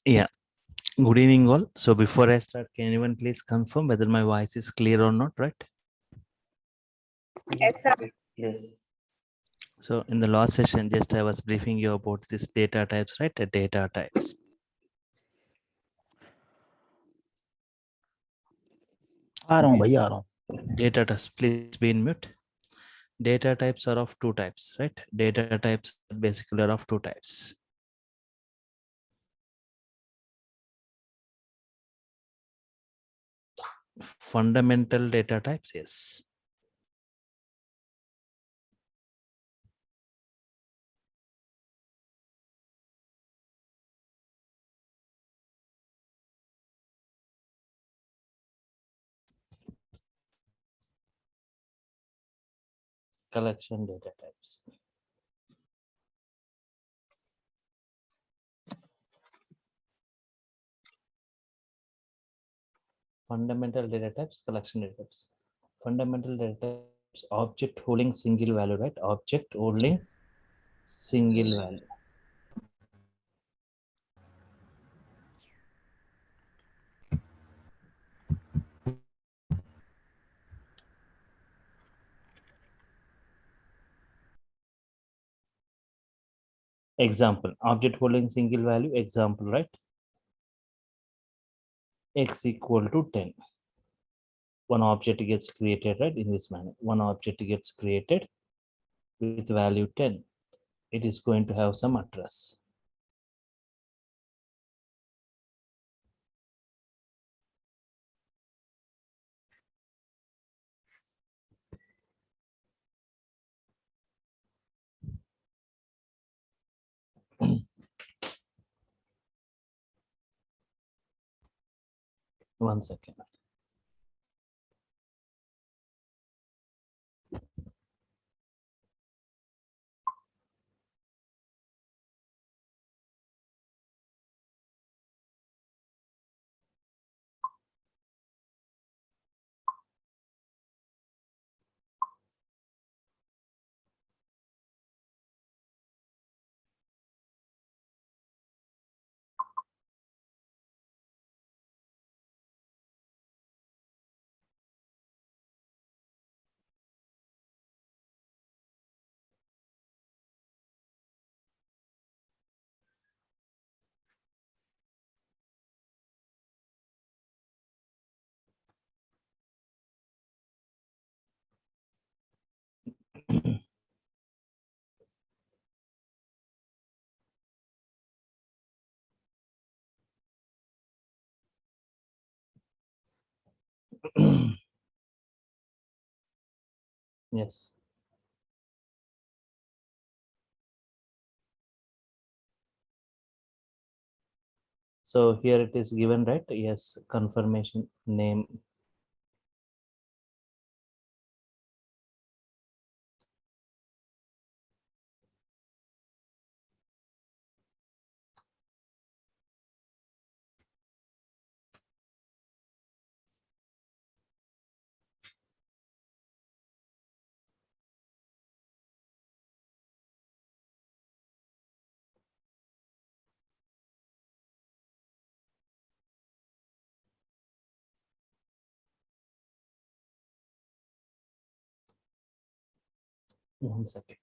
Yeah, good evening all. So before I start, can anyone please confirm whether my voice is clear or not, right? Yes, sir. Yes. So in the last session, just I was briefing you about this data types, right? The data types. आ रहा हूँ भैया आ रहा हूँ. Data types, please be in mute. Data types are of two types, right? Data types basically are of two types. Fundamental data types, yes. Collection data types. Fundamental data types, collection data types. Fundamental data types, object holding single value, right? Object holding single value. Example, object holding single value, example, right? X equal to 10. One object gets created, right? In this manner, one object gets created with value 10. It is going to have some address. One second. Yes. So here it is given, right? Yes, confirmation name. One second.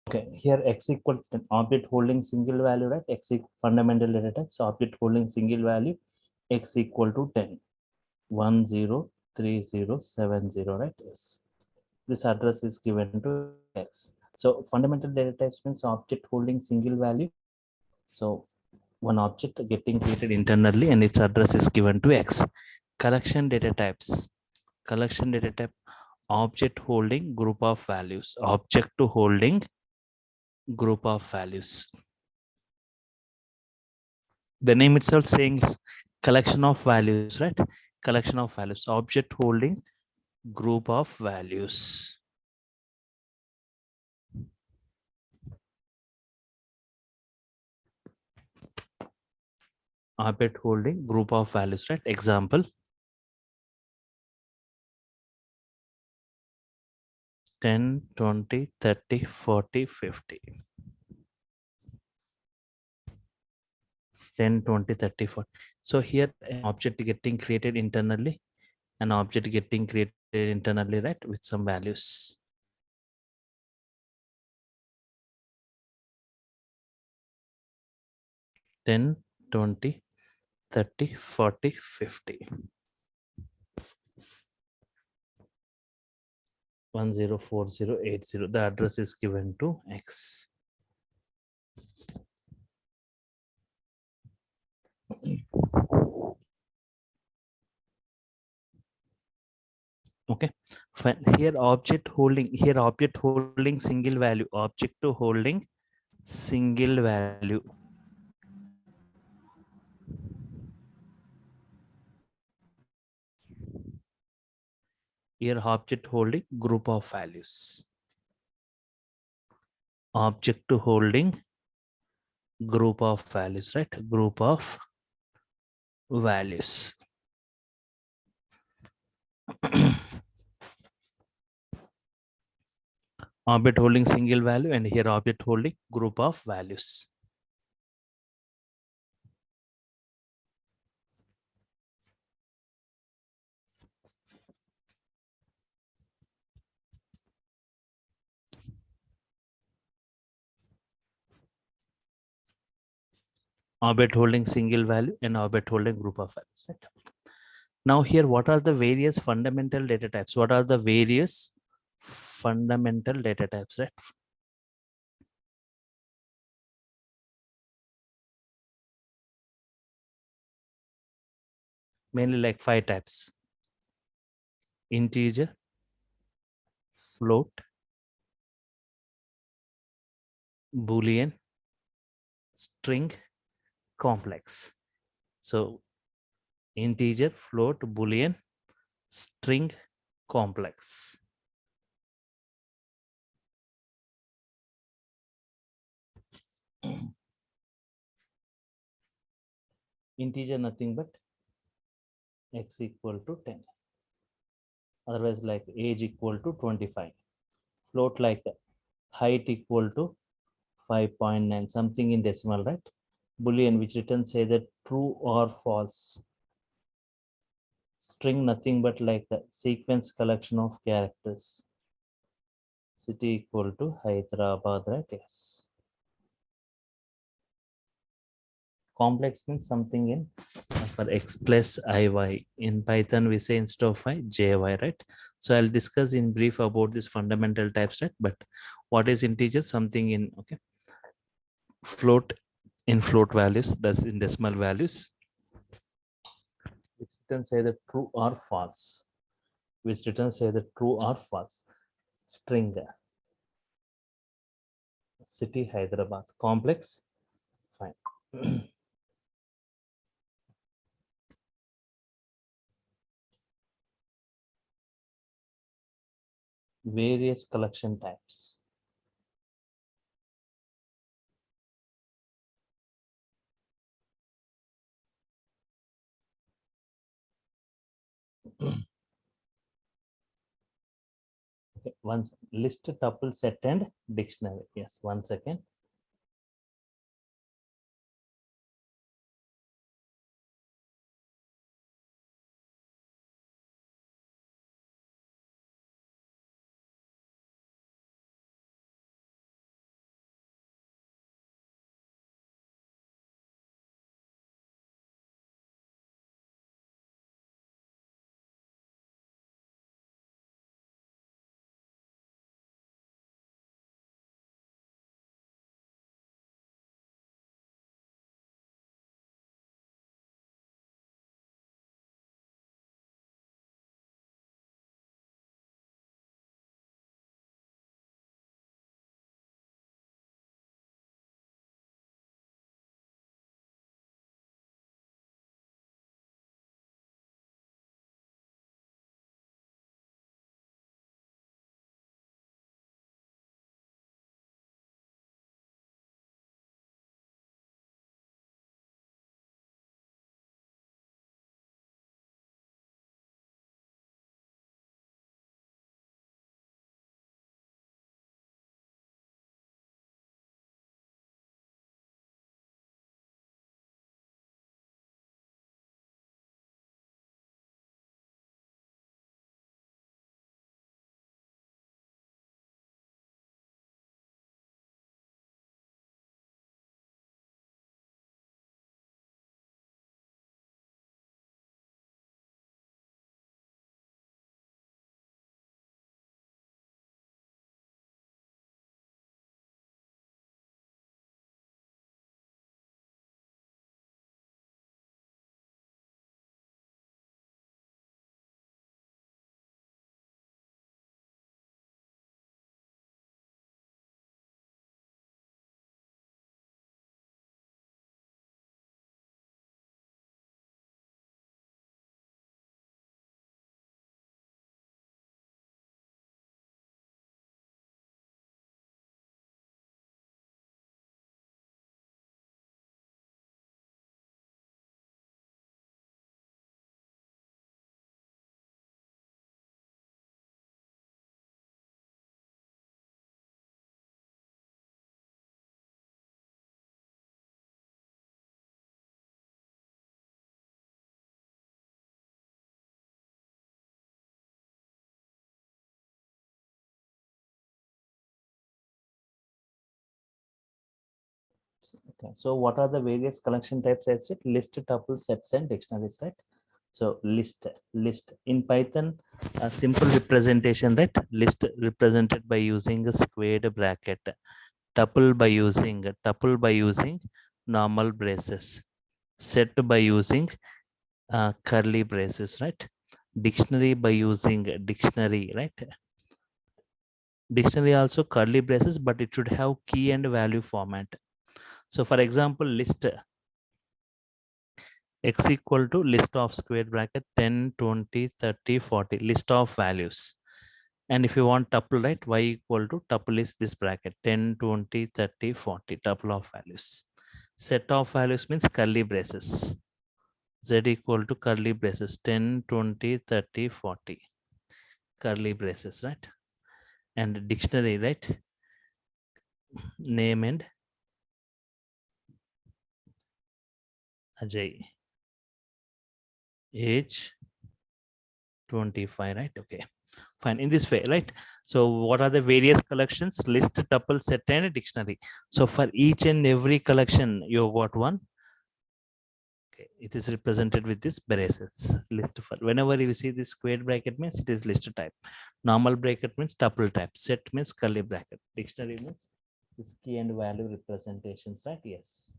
Okay, here x equal to object holding single value, right? X fundamental data type. So object holding single value, x equal to 10. 103070, right? Yes. This address is given to x. So fundamental data types means object holding single value. So one object getting created internally and its address is given to x. Collection data types. Collection data type, object holding group of values. Object to holding group of values. The name itself saying collection of values, right? Collection of values. Object holding group of values. Object holding group of values, right? Example, 10, 20, 30, 40, 50. 10, 20, 30, 40. So here an object getting created internally, an object getting created internally, right? With some values. Ten, 20, 30, 40, 50. 104080. The address is given to X. Okay, fine. Here object holding single value, object to holding single value. Here object holding group of values. Object to holding group of values, right? Group of values. Object holding single value, and here object holding group of values. Object holding single value and object holding group of values, right? Now here, what are the various fundamental data types? What are the various fundamental data types, right? Mainly like 5 types: integer, float, Boolean, string, complex. So integer, float, Boolean, string, complex. Integer nothing but x equal to 10. Otherwise, like age equal to 25. Float like height equal to 5.9, something in decimal, right? Boolean, which returns either true or false. String nothing but like a sequence collection of characters. City equal to Hyderabad, right? Yes. Complex means something in for x plus iy. In Python, we say instead of I, jy, right? So I'll discuss in brief about this fundamental types, right? But what is integer? Something in, okay. Float in float values, that's in decimal values, which returns either true or false. Which returns either true or false. String, city Hyderabad. Complex, fine. Various collection types. Okay, once list, tuple, set, and dictionary. Yes, 1 second. Okay. So what are the various collection types? I said list, tuple, sets, and dictionaries, right? So list in Python, a simple representation, right? List represented by using a squared bracket, tuple by using normal braces, set by using curly braces, right? Dictionary by using dictionary, right? Dictionary also curly braces, but it should have key and value format. So for example, list x equal to list of square bracket 10, 20, 30, 40, list of values. And if you want tuple, right, y equal to tuple is this bracket 10, 20, 30, 40, tuple of values. Set of values means curly braces. Z equal to curly braces 10, 20, 30, 40, curly braces, right? And dictionary, right? Name and Ajay. Age 25, right? Okay, fine. In this way, right? So what are the various collections? List, tuple, set, and dictionary. So for each and every collection, you got one. Okay, it is represented with this braces. List for whenever you see this square bracket means it is list type. Normal bracket means tuple type. Set means curly bracket. Dictionary means this key and value representations, right? Yes.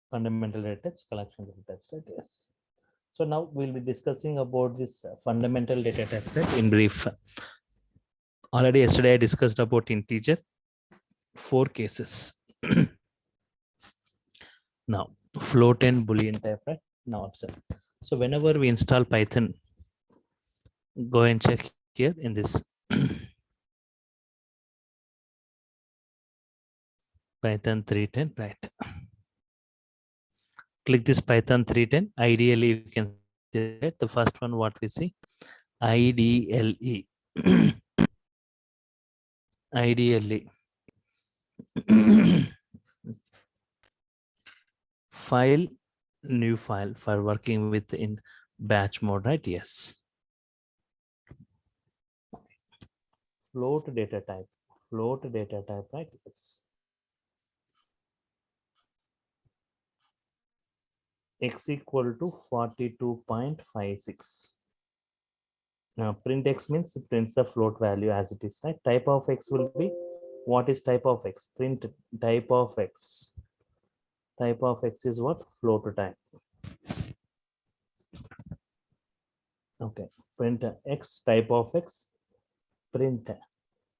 Fundamental data types, collection data types, right? Yes. So now we'll be discussing about this fundamental data types, right? In brief. Already yesterday I discussed about integer, 4 cases. Now float and Boolean type, right? Now observe. So whenever we install Python, go and check here in this Python 3.10, right? Click this Python 3.10. Ideally, you can see it. The first one, what we see, IDLE. IDLE. File, new file for working with in batch mode, right? Yes. Float data type, right? Yes. X equal to 42.56. Now print X means it prints the float value as it is, right? Type of X will be, what is type of X? Print type of X. Type of X is what? Float type. Okay. Print X, type of X, print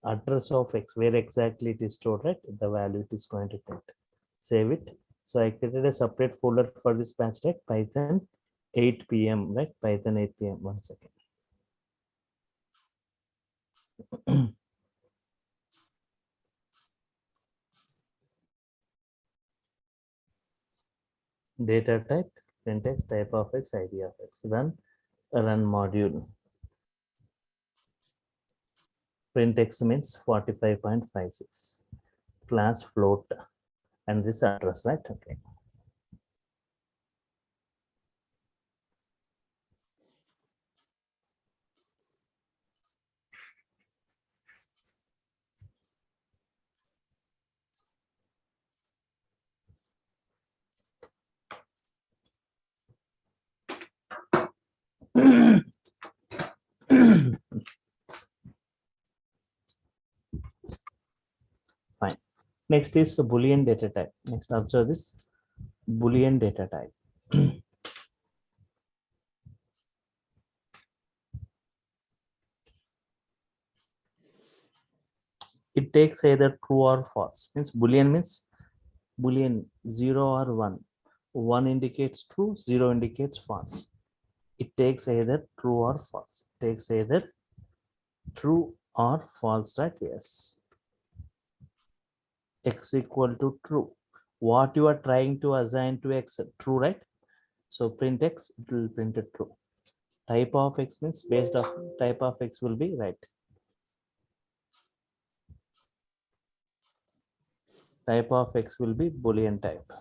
address of X, where exactly it is stored, right? The value it is going to print. Save it. So I created a separate folder for this batch, right? Python 8 p.m., right? Python 8 p.m. 1 second. Data type, print X, type of X, ID of X. Run module. Print X means 45.56. Class float and this address, right? Okay. Fine. Next is the Boolean data type. Next, observe this Boolean data type. It takes either true or false. Means Boolean means Boolean 0 or 1. 1 indicates true, 0 indicates false. It takes either true or false. It takes either true or false, right? Yes. X equal to true. What you are trying to assign to X, true, right? So print X, it will print it true. Type of X means based on type of X will be right. Type of X will be Boolean type.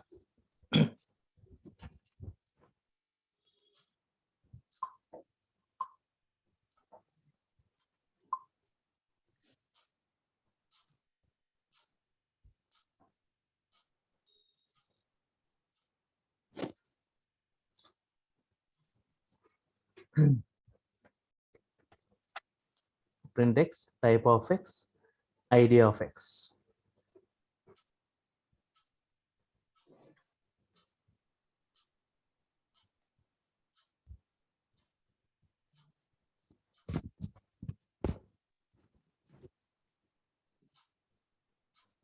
Print x, type of x, id of x.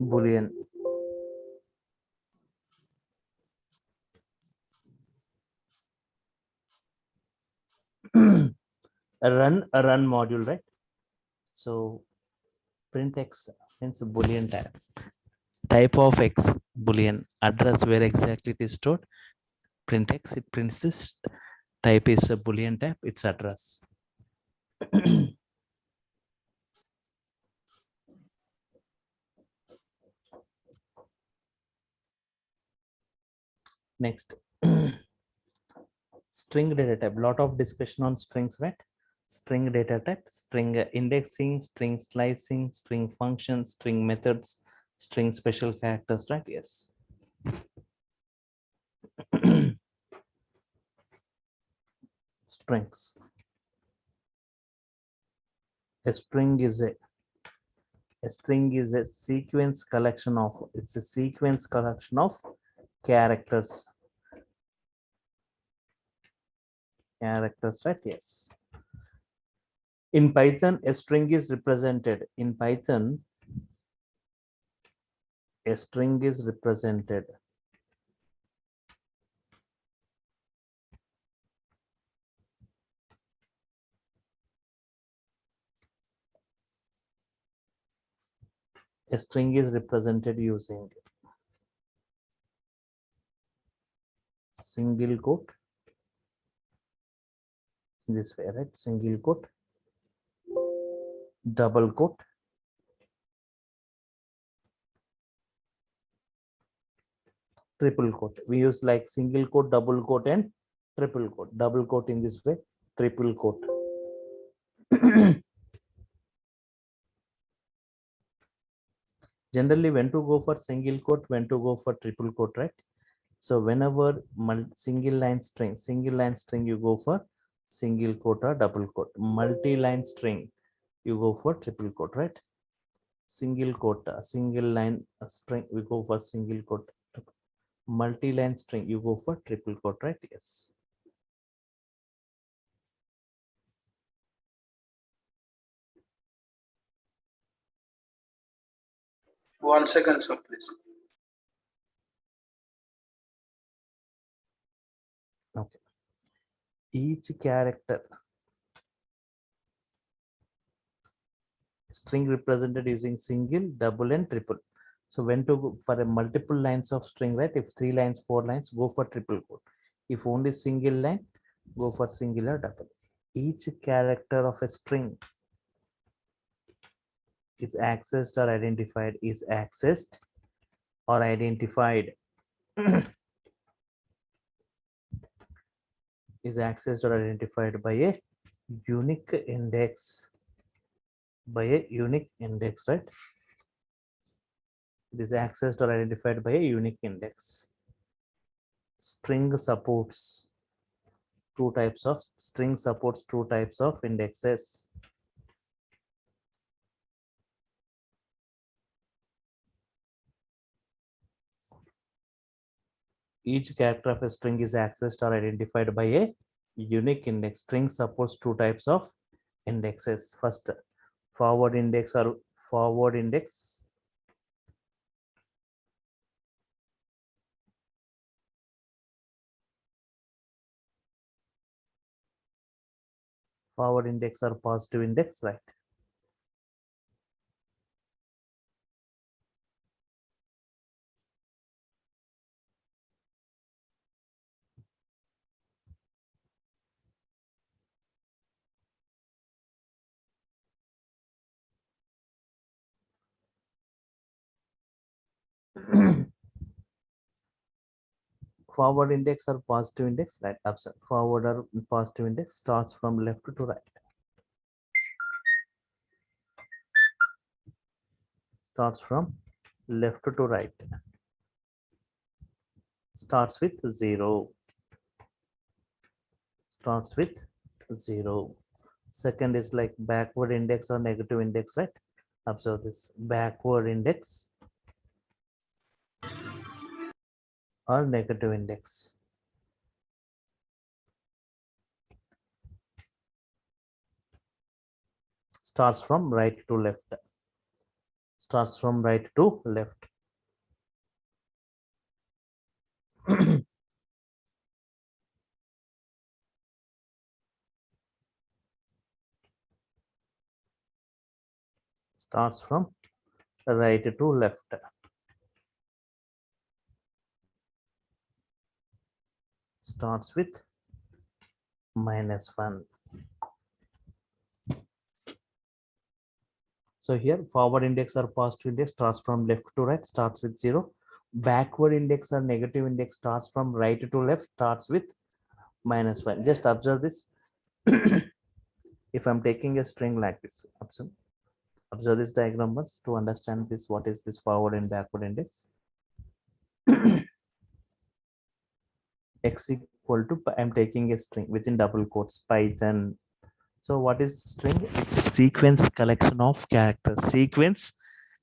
Boolean. a run module, right? So print x means a Boolean type of x, Boolean address where exactly it is stored. Print x, it prints this type is a Boolean type, its address. Next, string data type. Lot of discussion on strings, right? String data type, string indexing, string slicing, string functions, string methods, string special characters, right? Yes. Strings. A string is a sequence collection of, it's a sequence collection of characters. Characters, right? Yes. In Python, a string is represented. In Python, a string is represented. A string is represented using single quote, this way, right? Single quote, double quote, triple quote. We use like single quote, double quote, and triple quote. Double quote in this way, triple quote. Generally, when to go for single quote, when to go for triple quote, right? So whenever single line string, you go for single quote or double quote. Multi-line string, you go for triple quote, right? Single quote, single line string, we go for single quote. Multi-line string, you go for triple quote, right? Yes. One second, sir, please. Okay. Each character string represented using single, double, and triple. So when to go for a multiple lines of string, right? If 3 lines, 4 lines, go for triple quote. If only single line, go for single or double. Each character of a string is accessed or identified, is accessed or identified, is accessed or identified by a unique index, right? It is accessed or identified by a unique index. String supports two types of indexes. Each character of a string is accessed or identified by a unique index. String supports two types of indexes. First, forward index or forward index. Forward index or positive index, right? Forward index or positive index, right? Absolutely. Forward or positive index starts from left to right. Starts from left to right. Starts with 0. Starts with 0. Second is like backward index or negative index, right? Observe this backward index or negative index. Starts from right to left. Starts from right to left. Starts from right to left. Starts with -1. So here forward index or positive index starts from left to right, starts with 0. Backward index or negative index starts from right to left, starts with -1. Just observe this. If I'm taking a string like this, observe this diagram once to understand this. What is this forward and backward index? X equal to, I'm taking a string within double quotes, Python. So what is string? It's a sequence collection of characters. Sequence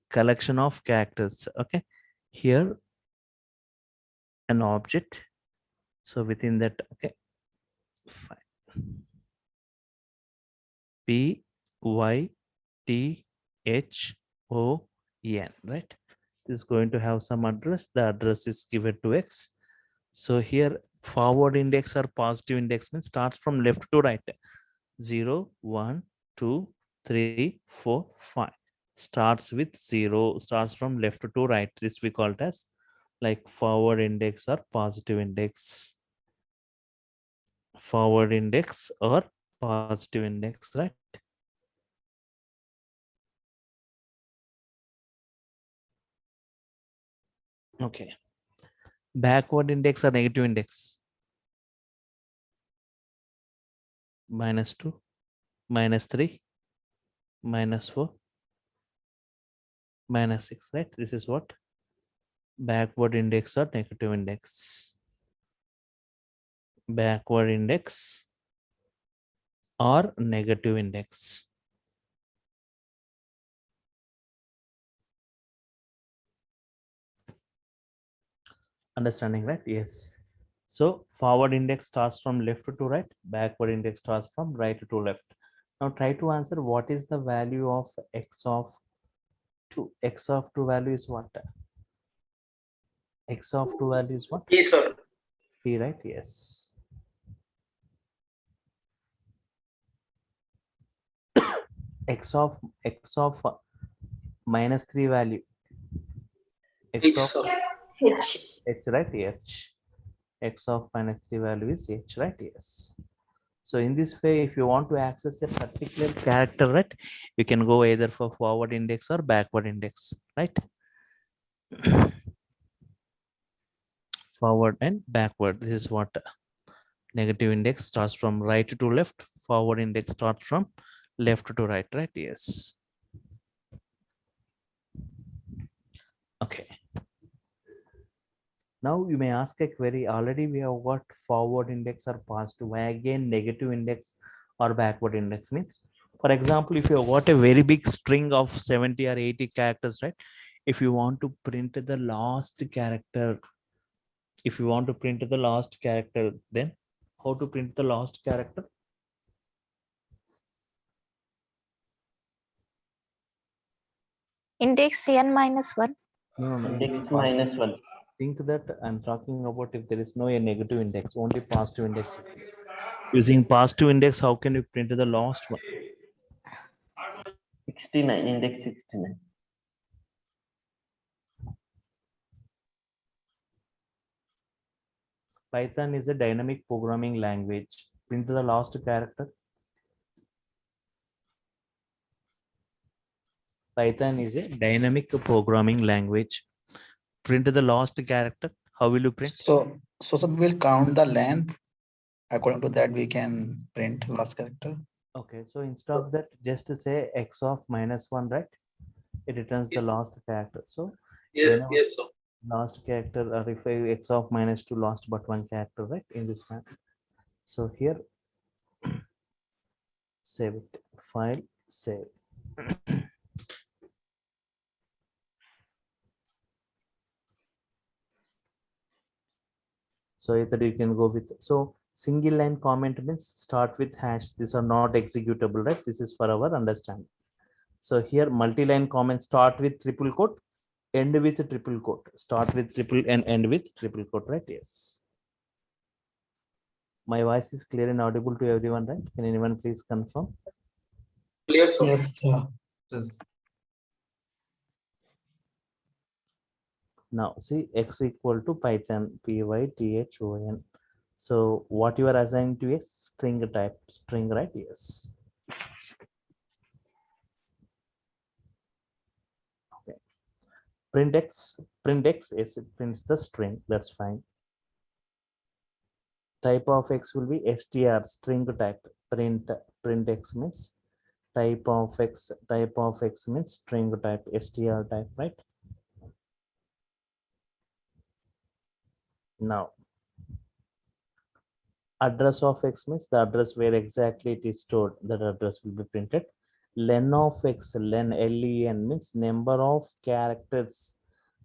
collection of characters. Okay. Here an object. So within that, okay. Fine. P Y T H O N, right? This is going to have some address. The address is given to X. So here forward index or positive index means starts from left to right. 0, 1, 2, 3, 4, 5. Starts with 0, starts from left to right. This we call it as like forward index or positive index. Forward index or positive index, right? Okay. Backward index or negative index? -2, -3, -4, -6, right? This is what? Backward index or negative index. Backward index or negative index. Understanding, right? Yes. So forward index starts from left to right, backward index starts from right to left. Now try to answer what is the value of x of 2. X of 2 value is what? X of 2 value is what? Yes, sir. P, right? Yes. X of -3 value. X X, of sir. H. H, right? H. X of -3 value is H, right? Yes. So in this way, if you want to access a particular character, right, you can go either for forward index or backward index, right? Forward and backward. This is what negative index starts from right to left. Forward index starts from left to right, right? Yes. Okay. Now you may ask a query. Already we have got forward index or positive. Why again negative index or backward index means? For example, if you have got a very big string of 70 or 80 characters, right? If you want to print the last character, then how to print the last character? Index n-1. No. Index -1. Think that I'm talking about if there is no a negative index, only positive index. Using positive index, how can you print the last one? 69. Index 69. Python is a dynamic programming language. Print the last character. Python is a dynamic programming language. Print the last character. How will you print? So we'll count the length. According to that, we can print last character. Okay, so instead of that, just to say x of -1, right? It returns the last character. So Yes, whenever yes, sir. last character, or if I x of -2 lost but one character, right? In this manner. So here Save it. File, save. So either you can go with, so single line comment means start with hash. These are not executable, right? This is for our understanding. So here multi-line comments start with triple quote, end with triple quote, start with triple and end with triple quote, right? Yes. My voice is clear and audible to everyone, right? Can anyone please confirm? Clear, sir. Yes, sir. Now see x equal to Python python. So what you are assigning to a string type, string, right? Yes. Okay. Print x is it prints the string. That's fine. Type of x will be str, string type. Print x means type of x means string type, str type, right? Now address of x means the address where exactly it is stored. That address will be printed. Len of x, len means number of characters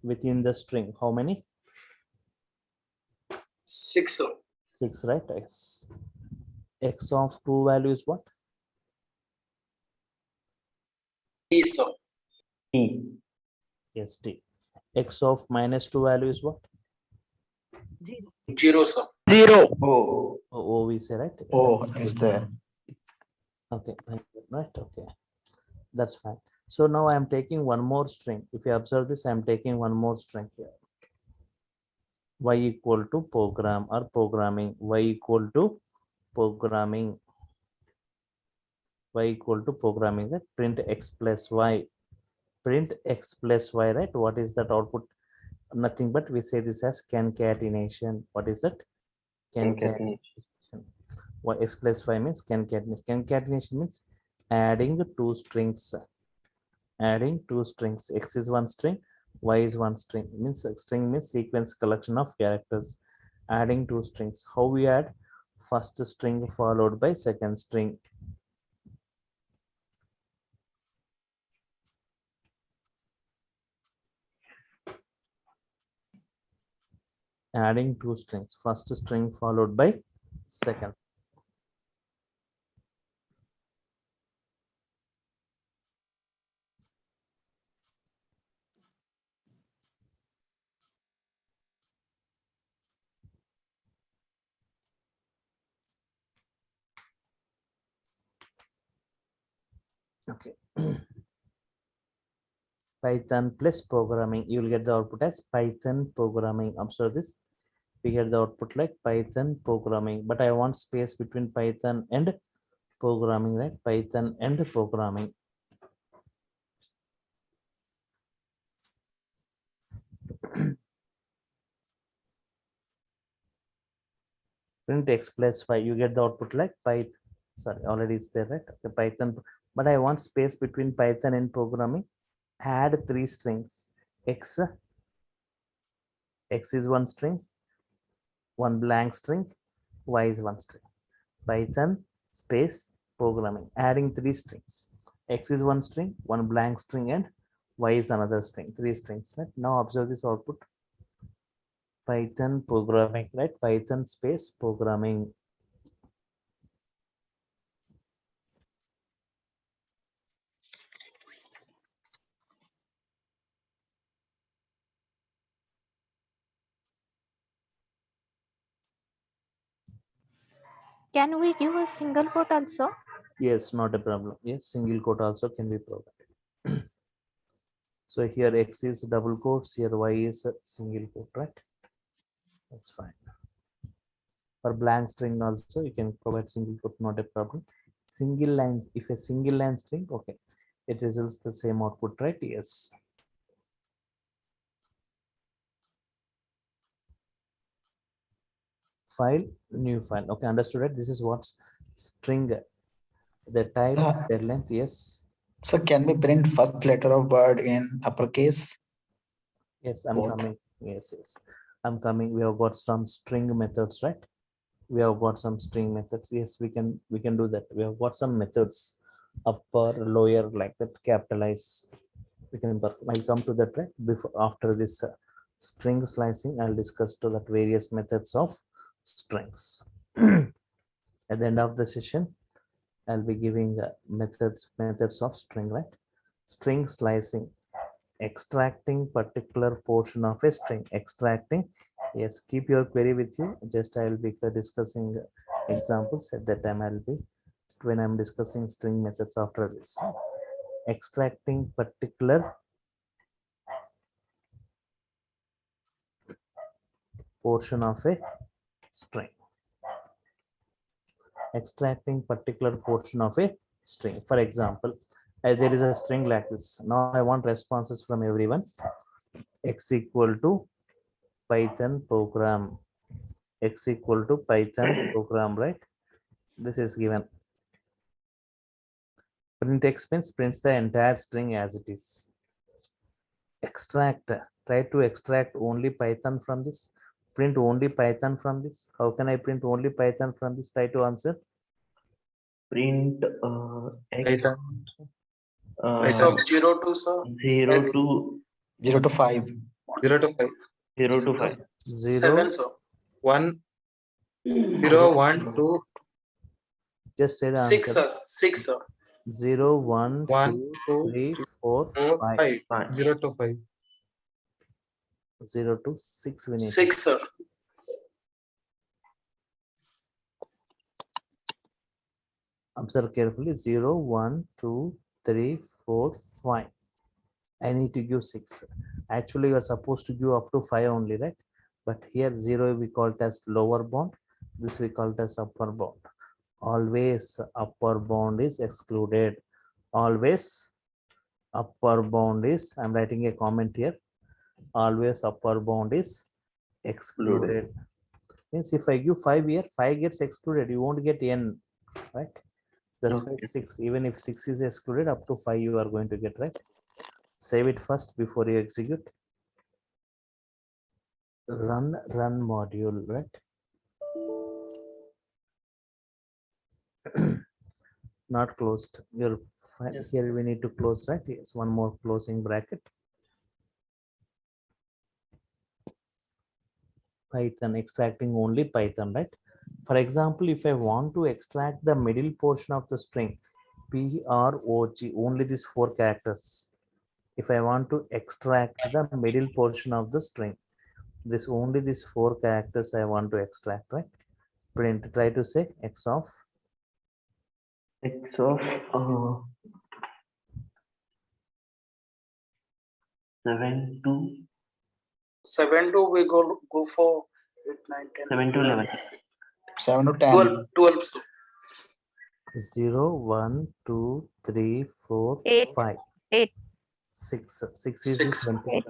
within the string. How many? 6, sir. 6, right? X of 2 values what? T, sir. T. Yes, t. X of minus 2 values what? 0, sir. O. O we say, right? Oh, is there? Okay, right? Okay, that's fine. So now I am taking one more string. If you observe this, I am taking one more string here. Y equal to program or programming. Y equal to programming. Y equal to programming. That print x plus y. Print x plus y, right? What is that output? Nothing but we say this as concatenation. What is that? Concatenation. What x plus y means concatenation. Concatenation means adding two strings. Adding two strings. X is one string, y is one string. Means string means sequence collection of characters. Adding two strings. How we add? First string followed by second string. Adding two strings. First string followed by second. Okay. Python plus programming. You will get the output as Python programming. Observe this. We get the output like Python programming, but I want space between Python and programming, right? Python and programming. Print x plus y. You get the output like Python. Sorry, already it's there, right? Okay, Python, but I want space between Python and programming. Add three strings. X is one string, one blank string, y is one string. Python space programming, adding three strings. X is one string, one blank string, and y is another string. Three strings, right? Now observe this output. Python programming, right? Python space programming. Can we give a single quote also? Yes, not a problem. Yes, single quote also can be provided. So here X is double quotes, here Y is a single quote, right? That's fine. For blank string also, you can provide single quote, not a problem. Single line, if a single line string, okay, it results the same output, right? Yes. File, new file. Okay, understood, right? This is what's string, the type, Yeah. their length, yes. So can we print first letter of word in uppercase? Yes, I'm Both. coming. Yes, yes. I'm coming. We have got some string methods, right? We have got some string methods. Yes, we can do that. We have got some methods, upper, lower, like that, capitalize. We can, I'll come to that right before, after this string slicing. I'll discuss to that various methods of strings. At the end of the session, I'll be giving methods of string, right? String slicing, extracting particular portion of a string. Extracting, yes, keep your query with you. Just I will be discussing examples at that time. I'll be, when I'm discussing string methods after this. Extracting particular portion of a string. Extracting particular portion of a string. For example, there is a string like this. Now I want responses from everyone. X equal to Python program. X equal to Python program, right? This is given. Print X means prints the entire string as it is. Extract, try to extract only Python from this. Print only Python from this. How can I print only Python from this? Try to answer. Print X, Python So 0 to 0 to 0 to 5. 0 to 5. 0 to 5. 7, sir. 1, 0, 1, 2, Just say the 6, answer. sir. 6, sir. 0, 1, 1, 2, 2, 3, 3, 4, 4, 5. 5. Fine. 0 to 5. 0 to 6 we need. 6, sir. Observe carefully. 0, 1, 2, 3, 4, 5. I need to give 6. Actually, you are supposed to give up to 5 only, right? But here 0 we call it as lower bound. This we call it as upper bound. Always upper bound is excluded. Always upper bound is, I'm writing a comment here. Always upper bound is excluded. Means if I give 5 here, 5 gets excluded. You won't get n, right? That's why Okay. 6. Even if 6 is excluded, up to 5 you are going to get, right? Save it first before you execute. Run module, right? Not closed. Your file here we need to close, right? Yes, one more closing bracket. Python, extracting only Python, right? For example, if I want to extract the middle portion of the string, PROG, only these 4 characters. If I want to extract the middle portion of the string, this only these 4 characters I want to extract, right? Print, try to say X of X of 7 to 7 to we go for 8, 9, 10. 7 to 11. 7 to 10. 12, sir. 0, 1, 2, 3, 4, 8. 5, 8. 6. 6 is 6. 20. 8.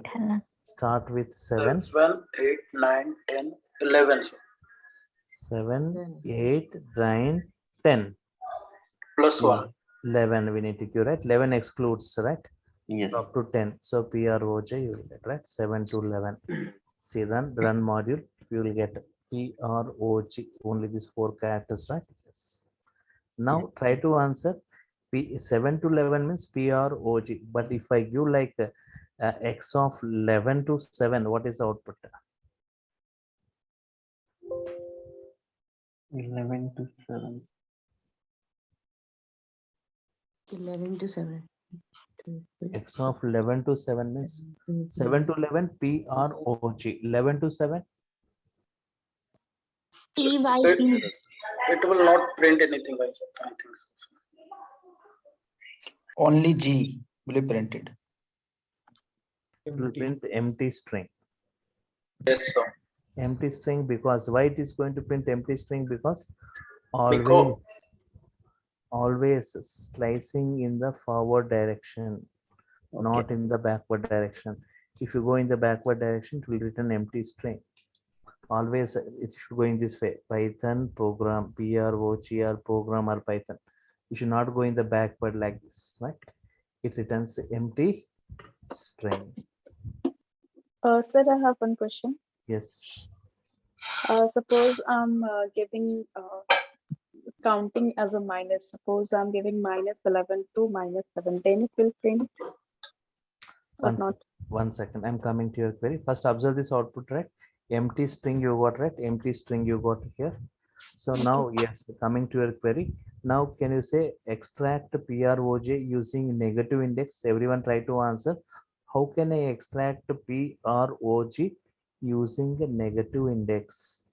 Start with 7. 7, 8, 9, 10, 11, sir. 7, 8, 9, 10. Plus 1. 11 we need to give, right? 11 excludes, right? Yes. Up to 10. So PROJ you will get, right? 7 to 11. See, then run module, you will get PROG, only these 4 characters, right? Yes. Now try to answer. 7 to 11 means PROG. But if I give like X of 11 to 7, what is the output? 11 to 7. 11 to 7. X of 11 to 7 means 7 to 11 PROG. 11 to 7. TYP. It will not print anything, guys. I think so. Only G will be printed. It will print empty string. Yes, sir. Empty string, because why it is going to print empty string? Because Because- always slicing in the forward direction, not in the backward direction. If you go in the backward direction, it will return empty string. Always it should go in this way: Python program, PROGR program or Python. You should not go in the backward like this, right? It returns empty string. Sir, I have one question. Yes. Suppose I'm giving counting as a minus. Suppose I'm giving minus 11 to minus 7. Then it will print or One not. One second, I'm coming to your query. First, observe this output, right? Empty string you got, right? Empty string you got here. So now, yes, coming to your query. Now, can you say extract PROJ using negative index? Everyone try to answer. How can I extract PROJ using a negative index?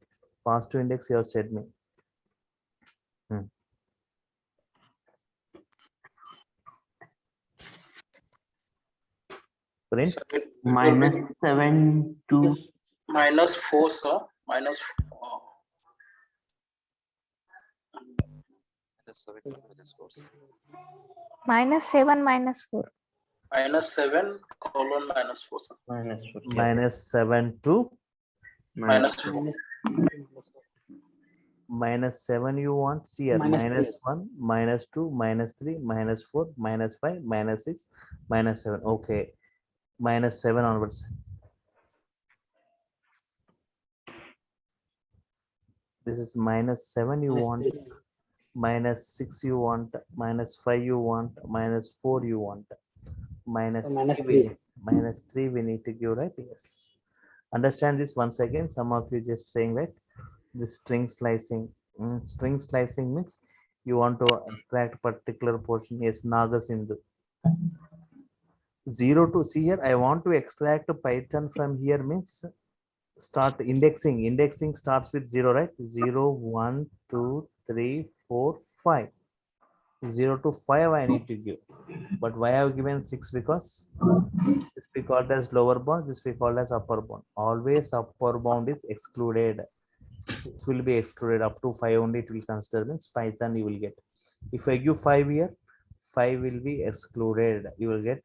Positive index, you have said me. Print. So it will be minus 7 to minus 4, sir. Minus 4. -7 -4. Minus 7 colon minus 4, sir. minus 4. Minus 7 to Minus 4. minus 7 you want. See here, Minus minus 1, minus 2, minus 3, minus 4, minus 5, minus 6, minus 7. Okay, minus 7 onwards. This is minus 7 you want, minus 6 you want, minus 5 you want, minus 4 you want, minus 3 we need to give, right? Yes. Understand this once again. Some of you just saying, right? This string slicing. String slicing means you want to extract particular portion. Yes, Naga Sindhu. 0 to, see here, I want to extract a Python from here means start indexing. Indexing starts with 0, right? 0, 1, 2, 3, 4, 5. 0 to 5 I need to give. But why I have given 6? Because this we called as lower bound, this we called as upper bound. Always upper bound is excluded. 6 will be excluded. Up to 5 only it will consider, means Python you will get. If I give 5 here, 5 will be excluded. You will get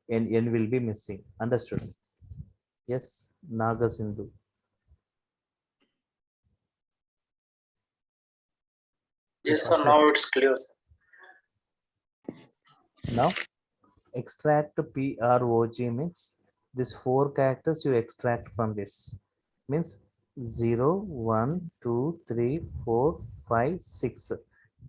n will be missing. Understood? Yes, Naga Sindhu. Yes, sir. Now it's clear, sir. Now extract PROG means this 4 characters you extract from this. Means 0, 1, 2, 3, 4, 5, 6.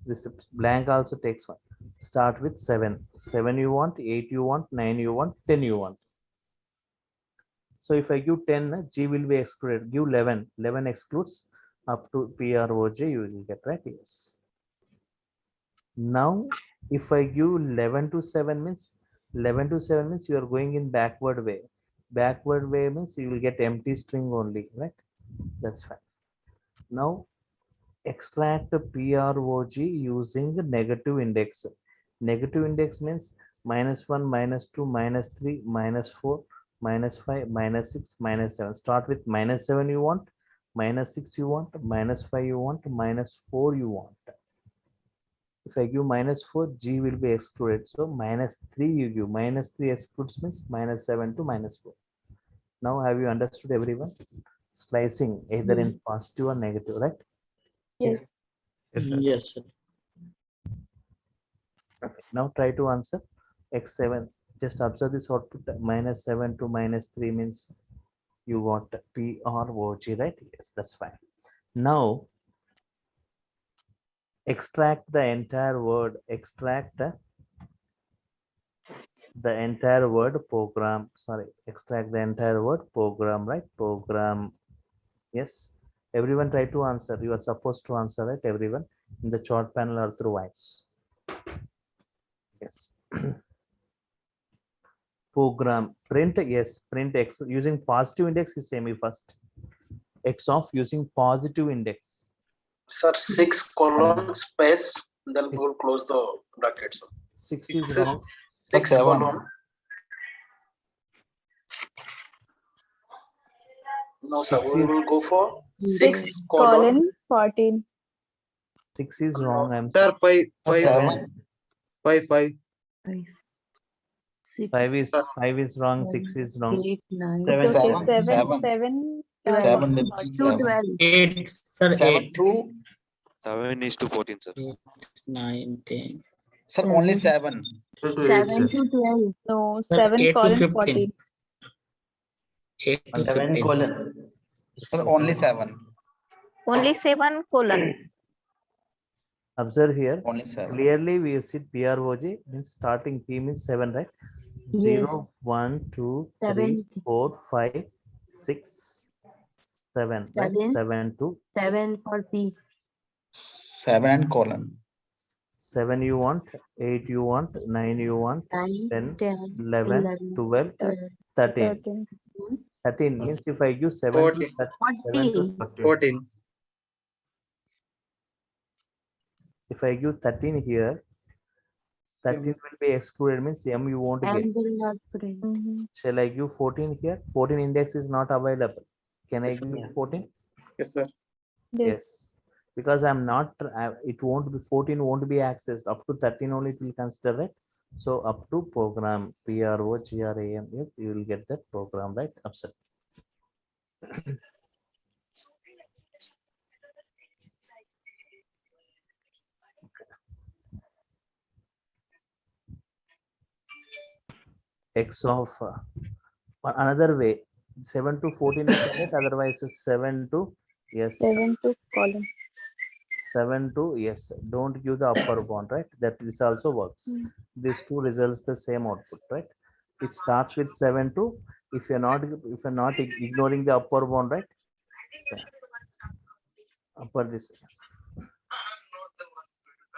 This blank also takes 1. Start with 7. 7 you want, 8 you want, 9 you want, 10 you want. So if I give 10, G will be excluded. Give 11. 11 excludes. Up to PROJ you will get, right? Yes. Now if I give 11 to 7 means 11 to 7 means you are going in backward way. Backward way means you will get empty string only, right? That's fine. Now extract PROG using the negative index. Negative index means -1, -2, -3, -4, -5, -6, -7. Start with -7 you want, -6 you want, -5 you want, -4 you want. If I give -4, G will be excluded. So -3 you give. -3 excludes means -7 to -4. Now have you understood, everyone? Slicing either in positive or negative, right? Yes. Yes, sir. Yes, sir. Okay. Now try to answer x7. Just observe this output. -7 to -3 means you got PROG, right? Yes, that's fine. Now extract the entire word. Extract the entire word program. Sorry, extract the entire word program, right? Program. Yes. Everyone try to answer. You are supposed to answer, right? Everyone in the chart panel or through voice. Yes. Program print. Yes, print x using positive index. You say me first. X of using positive index. Sir, 6 colon space, then we will close the bracket, sir. 6 is wrong. 6 7. colon. No, sir, we will go for 6 colon 14. 6 is wrong. I'm Sir, 5, 7. 5, 5. 6, 5 is wrong. 6 is wrong. 8, 9, Okay, 7, 7, 7. 7, 7 2, means 12, 8, sir. 7 8, to 7 is to 14, sir. 9, 10. sir, only 7. 7 to 12. no, Sir, 7 8 to colon 15. 14. 8 to 7 15. colon. Sir, only 7. Only 7 colon. Observe here. Only 7. Clearly, we see PROG means starting P means 7, right? Yes. 0, 1, 2, 3, 7. 4, 5, 6, 7, right? 7. 7 to 7 for P. 7 and colon. 7 you want, 8 you want, 9 you want, 9, 10, 10, 11, 11, 12, 12, 13. 13. 13 means if I give 7 to 14. 7 to 40. 14. if I give 13 here, 13 will be excluded means M you won't get. And will not print. Mhm. Shall I give 14 here? 14 index is not available. Can I Yes, sir. give 14? Yes, sir. Yes. Because I'm not, it won't be 14 won't be accessed up to 13 only it will consider it. So up to program PROGRAM, you will get that program, right? Upset. X of another way 7 to 14 is correct, otherwise it's 7 to yes 7 to colon. 7 to yes, don't give the upper bound, right? That this also works. These two results the same output, right? It starts with 7 to, if you're not ignoring the upper bound, right? Yeah. Upper this.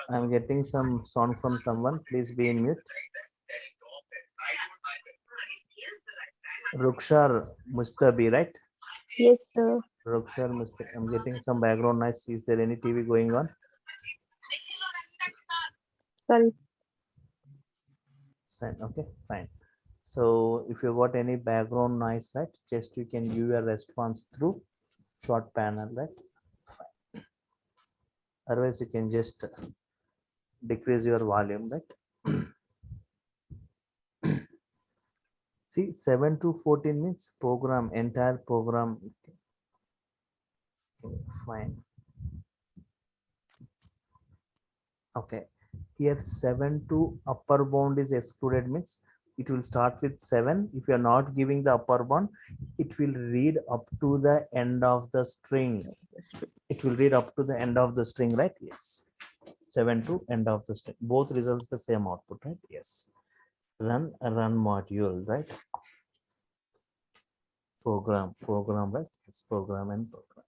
I'm getting some sound from someone, please be in mute. Rukshar Mustabi, right? Yes, sir. Rukshar Mustabi. I'm getting some background noise. Is there any TV going on? Sorry. Fine. Okay, fine. So if you got any background noise, right, just you can give your response through short panel, right? Fine. Otherwise, you can just decrease your volume, right? See, 7 to 14 means program, entire program. Okay, fine. Okay, here 7 to upper bound is excluded means it will start with 7. If you are not giving the upper bound, it will read up to the end of the string. It will read up to the end of the string, right? Yes. 7 to end of the string. Both results the same output, right? Yes. Run module, right? Program, right? Yes, program and program.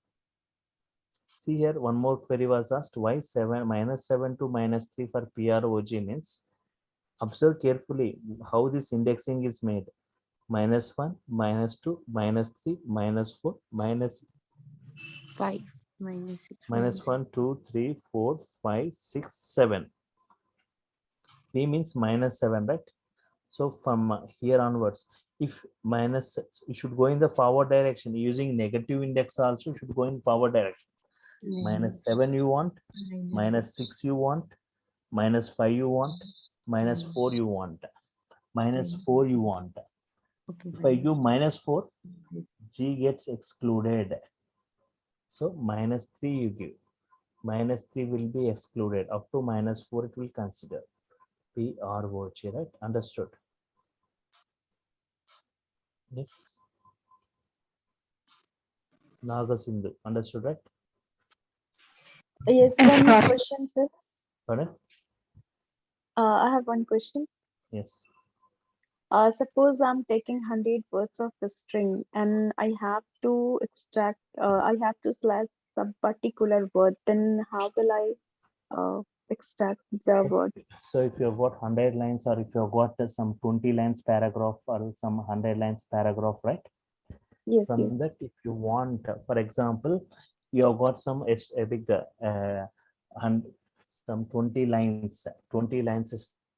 See here, one more query was asked. Why 7 -7 to -3 for PROG means? Observe carefully how this indexing is made. -1, -2, -3, -4, -5, -6, -1, 2, 3, 4, 5, 6, 7. P means -7, right? So from here onwards, if minus, you should go in the forward direction. Using negative index also should go in forward direction. -7 you want, -6 you want, -5 you want, -4 you want, -4 you want. Okay, If I give -4, G gets excluded. So -3 you give. -3 will be excluded. Up to -4 it will consider. PROG, right? Understood? Yes. Nagasindhu. Understood, right? Yes, one more question, sir. Pardon? I have one question. Yes. Suppose I'm taking 100 words of the string and I have to extract, I have to slash some particular word, then how will I extract the word? So if you've got 100 lines, or if you've got some 20 lines paragraph, or some 100 lines paragraph, right? Yes, From yes. that, if you want, for example, you have got some a big some 20 lines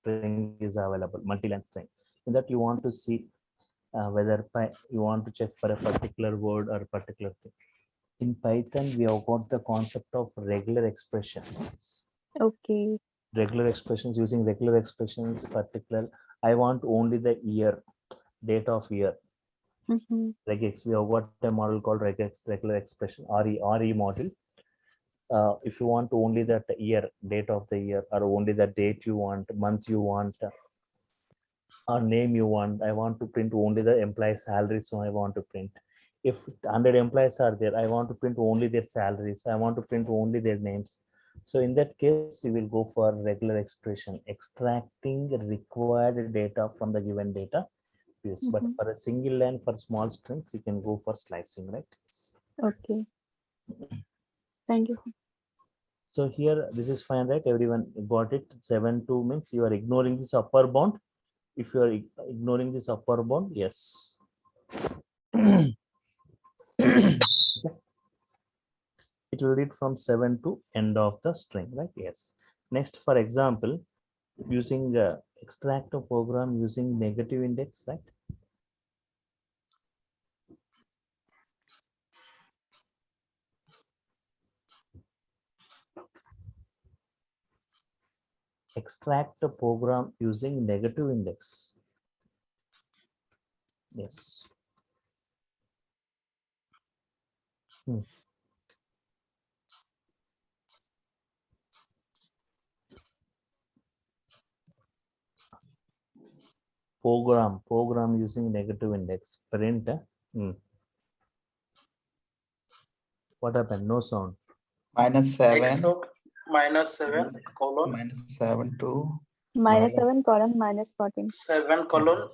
string is available, multi-line string. In that you want to see whether you want to check for a particular word or particular thing. In Python, we have got the concept of regular expressions. Okay. Regular expressions, using regular expressions, particular, I want only the year, date of year. Regex, we have got a model called regex, regular expression, RE model. If you want only that year, date of the year, or only the date you want, month you want, or name you want, I want to print only the employee salary, so I want to print. If 100 employees are there, I want to print only their salaries. I want to print only their names. So in that case, you will go for regular expression, extracting the required data from the given data. Yes, but Mhm. for a single line, for small strings, you can go for slicing, right? Okay. Thank you. So here, this is fine, right? Everyone got it. 7.2 means you are ignoring this upper bound. If you are ignoring this upper bound, yes. It will read from 7 to end of the string, right? Yes. Next, for example, using extract a program using negative index, right? Extract a program using negative index. Yes. Program using negative index. Print. What happened? No sound. -7 Except -7 colon -7 to -7 colon -14 7 colon0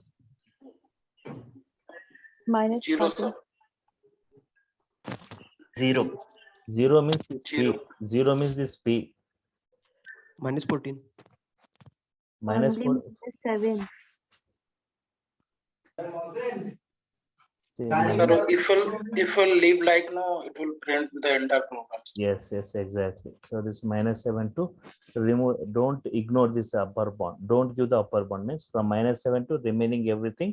-14. sir. 0. 0 means this P. 0. 0 means this P. -14. Minus Only 4. -7. See, Sir, if we'll leave like no, it will print the entire program. yes, exactly. So this -7 to remove, don't ignore this upper bound. Don't give the upper bound, means from -7 to remaining everything,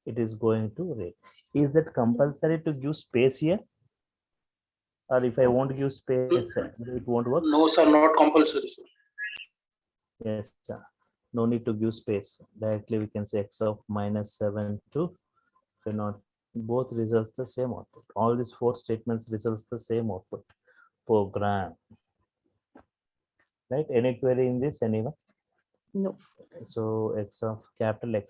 it is going to read. Is that compulsory to give space here? Or if I won't give space, it won't work? No, sir, not compulsory, sir. Yes, sir. No need to give space. Directly we can say x of -7 to cannot. Both results the same output. All these 4 statements results the same output. Program. Right? Any query in this, anyone? No. So x of capital X.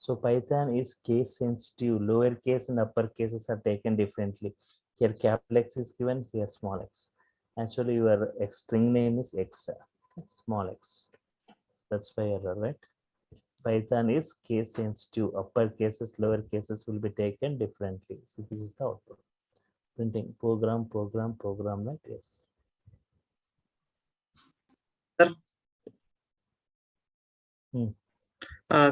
So Python is case sensitive. Lower case and upper cases are taken differently. Here capital X is given, here small x. Actually your string name is X, small x. That's why error, right? Python is case sensitive. Upper cases, lower cases will be taken differently. So this is the output. Printing program, right? Yes.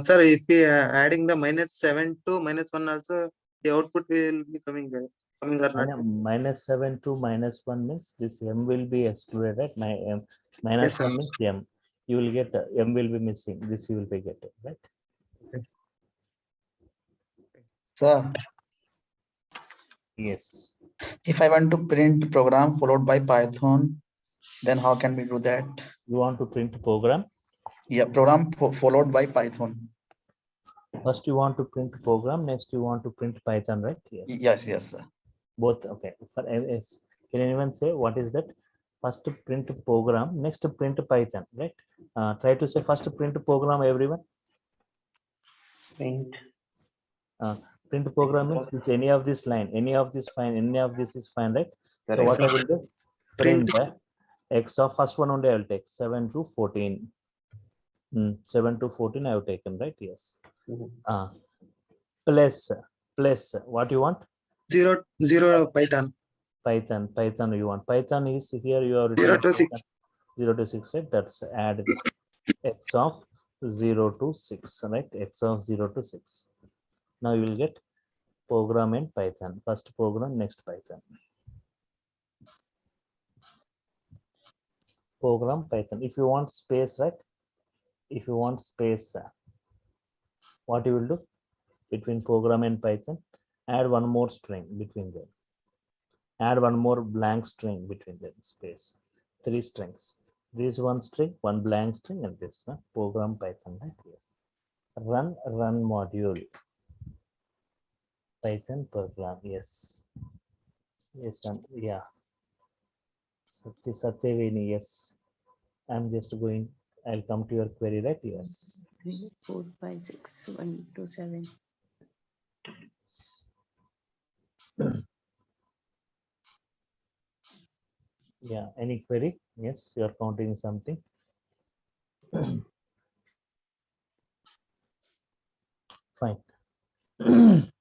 Sir, if we are adding the -7 to -1 also, the output will be coming there. Coming or not, sir? -7 to -1 means this m will be excluded, right? Yes, -1 sir. means m. You will get m will be missing. This you will be getting, right? Yes. Sir, Yes. if I want to print program followed by Python, then how can we do that? You want to print program. Yeah, program followed by Python. First you want to print program. Next you want to print Python, right? Yes, sir. Both. Okay. For yes. Can anyone say what is that? First print program. Next print Python, right? Try to say first print program, everyone. Print. Print program means this, any of this line, any of this fine, any of this is fine, right? So what I will do? Print x of first one only I will take 7 to 14. 7 to 14 I have taken, right? Yes. Plus what you want? 0 Python. Python you want. Python is here you have 0 to 6. 0 to 6, right? That's add this x of 0 to 6, right? X of 0 to 6. Now you will get program in Python. First program, next Python. Program Python. If you want space, right? If you want space, what you will do between program and Python? Add one more string between them. Add one more blank string between them. Space. 3 strings. This one string, one blank string, and this one. Program Python, right? Yes. Run module. Python program. Yes. Yes, yeah. Satyavini, yes. I'm just going. I'll come to your query, right? Yes. 3, 4, 5, 6, 1, 2, 7. Yeah, any query? Yes, you are counting something. Fine.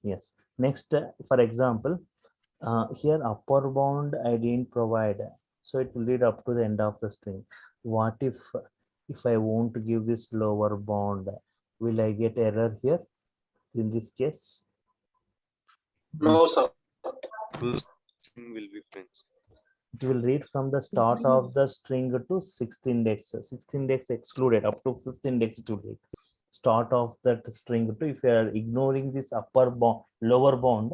Yes. Next, for example, here upper bound I didn't provide, so it will lead up to the end of the string. What if I want to give this lower bound? Will I get error here in this case? No, sir. Full string will be prints. It will read from the start of the string to 6th index. 6th index excluded, up to 5th index it will read. Start of that string to, if you are ignoring this upper bound, lower bound,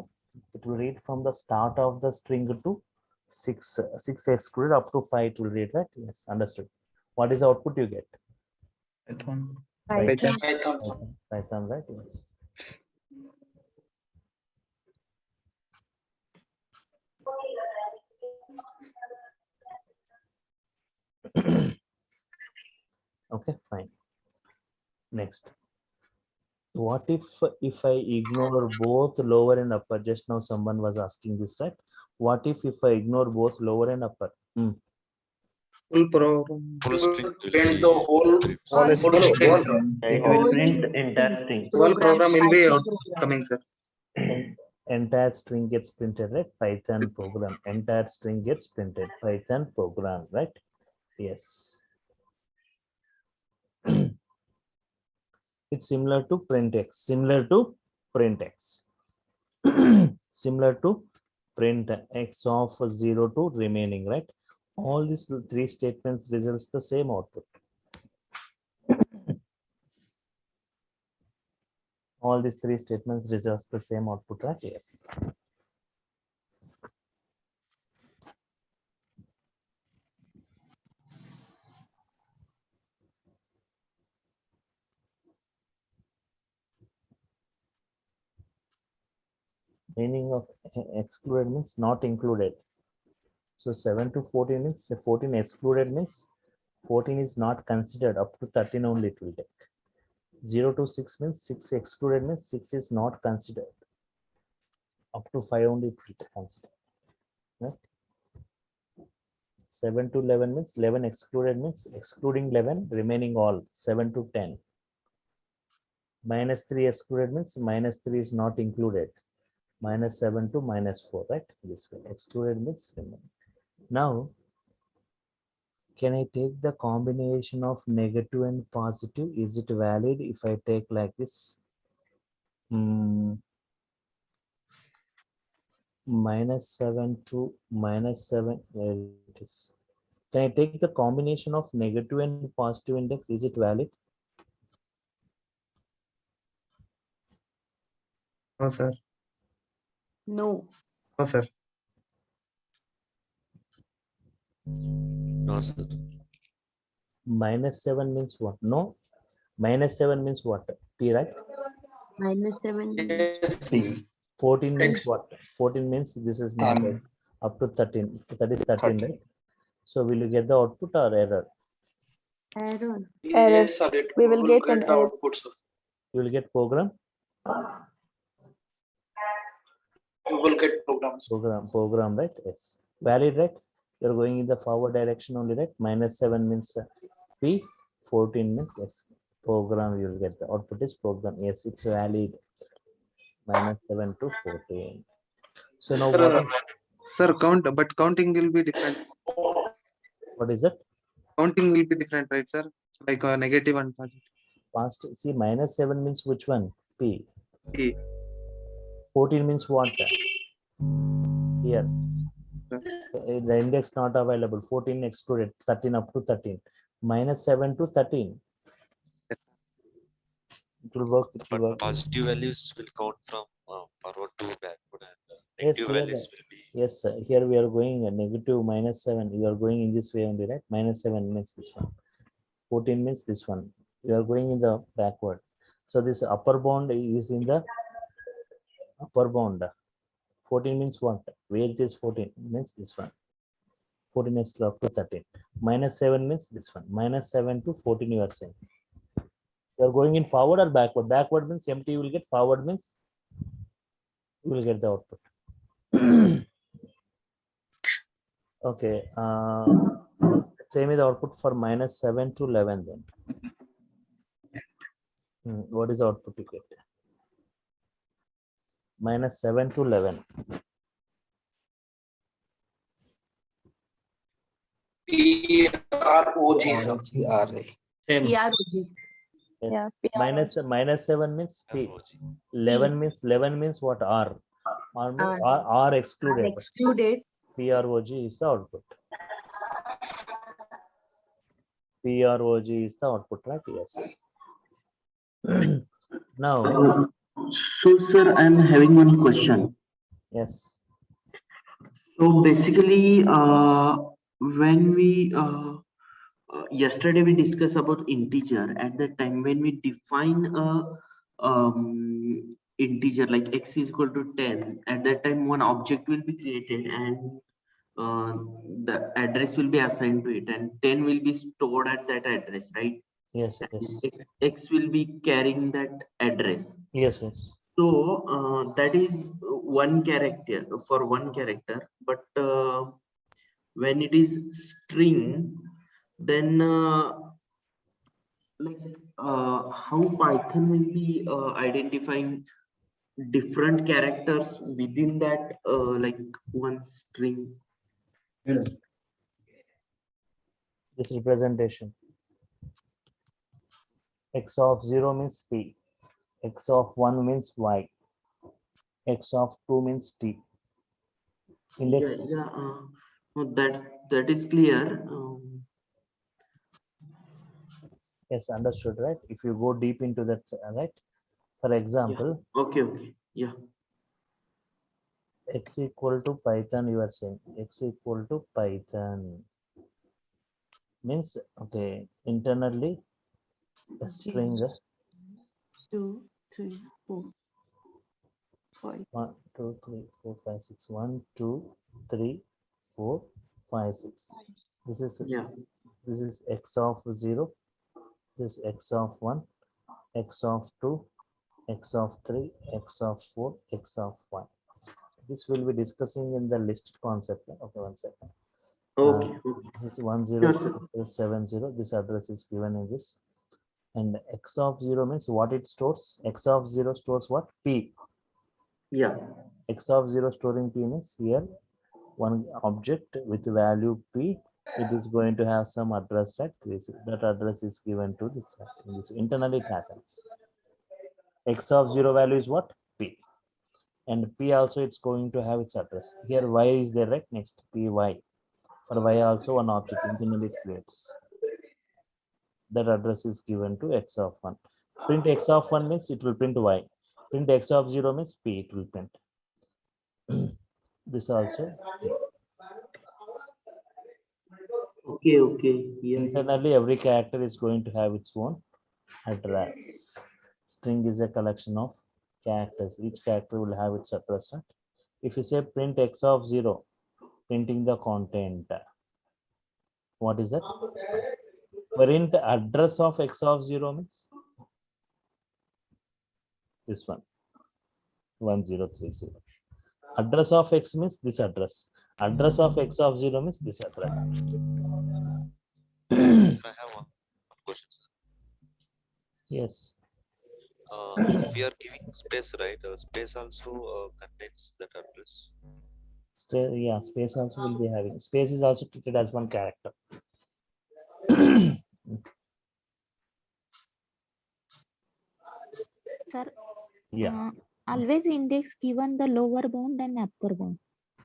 it will read from the start of the string to 6 excluded up to 5 it will read, right? Yes, understood. What is the output you get? Python. Python. Python. Python, right? Yes. Okay, fine. Next. What if I ignore both lower and upper? Just now someone was asking this, right? What if I ignore both lower and upper? Full program. Full string will Print be the whole print. Whole string. It will print entire string. Whole program will be out Python program. coming, sir. Entire string gets printed, right? Python program. Entire string gets printed. Python program, right? Yes. It's similar to printx. Similar to printx. Similar to print x of 0 to remaining, right? All these three statements results the same output. All these three statements results the same output, right? Yes. Meaning of excluded means not included. So 7 to 14 means 14 excluded means 14 is not considered, up to 13 only it will take. 0 to 6 means 6 excluded means 6 is not considered. Up to 5 only it will consider. Right? 7 to 11 means 11 excluded means excluding 11, remaining all 7 to 10. Minus 3 excluded means minus 3 is not included. Minus 7 to minus 4, right? This way. Excluded means remaining. Now, can I take the combination of negative and positive? Is it valid if I take like this? Minus 7 to minus 7, where it is. Can I take the combination of negative and positive index? Is it valid? No, sir. No. No, sir. No, sir. Minus 7 means what? No. Minus 7 means what? P, right? -7. Yes. 14 means X. what? 14 means this is not M. up to 13. That is 13, 13. right? So will you get the output or error? Error. Yes, sir. We will get an the error. output, sir. You will get program. You will get programs. Program, right? Yes. Valid, right? You're going in the forward direction only, right? -7 means P, 14 means X. Program, you will get the output is program. Yes, it's valid. -7 to 14. So now Sir, but counting will be different. what is it? Counting will be different, right, sir? Like negative and positive. Past, see, -7 means which one? P. P. 14 means what? Here. Sir. The index not available. 14 excluded. 13 up to 13. -7 to 13. It will work. It will But work. positive values will count from forward to backward, and Yes, negative here, values will be. yes, sir. Here we are going a negative -7. You are going in this way only, right? -7 means this one. 14 means this one. You are going in the backward. So this upper bound is in the upper bound. 14 means what? Where it is 14 means this one. 14 is up to 13. -7 means this one. -7 to 14 you are saying. You are going in forward or backward? Backward means empty you will get, forward means you will get the output. Okay. Say me the output for -7 to 11 then. What is the output you get? -7 to 11. PROG, sir. ROGRA. Same. PROG. Yes. Yeah, -7 means P. ROG. 11 means what? R. R means R. R Are excluded. excluded. PROG is the output. PROG is the output, right? Yes. Now, So, sir, I'm having one question. yes. So basically, when we yesterday we discussed about integer. At that time, when we define a integer like x is equal to 10, at that time one object will be created and the address will be assigned to it, and 10 will be stored at that address, right? Yes. And Yes. x will be carrying that address. Yes. Yes. So that is one character for one character, but when it is string, then how Python will be identifying different characters within that like one string? This representation. X of 0 means P. X of 1 means Y. X of 2 means T. Index. No, that is clear. Yes, understood, right? If you go deep into that, right? For example, Okay, yeah. x equal to Python, you are saying x equal to Python means, okay, internally a string 2, 3, 4, 5. 1, 2, 3, 4, 5, 6, 1, 2, 3, 4, 5, 6. This is x of 0, this is x of 1, x of 2, x of 3, x of 4, x of 1. This will be discussing in the list concept. Okay, one second. Okay. This is 1070. This address is given in this. And x of 0 means what it stores. X of 0 stores what? P. Yeah. X of 0 storing P means here one object with value P. It is going to have some address, right? That address is given to this. Internally it happens. X of 0 value is what? P. And P also it's going to have its address. Here Y is there, right? Next Py. For Y also one object internally it creates. That address is given to x of 1. Print x of 1 means it will print Y. Print x of 0 means P, it will print. This also. Okay. Yeah. Internally, every character is going to have its own address. String is a collection of characters. Each character will have its address. Right? If you say print x of 0, printing the content. What is that? Print address of x of 0 means this one. 1030. Address of x means this address. Address of x of 0 means this address. Sir, I have one question, sir. Yes. If we are giving space, right? Space also contains that address. Yeah, space also will be having. Space is also treated as one character. Sir, Yeah. always index given the lower bound and upper bound.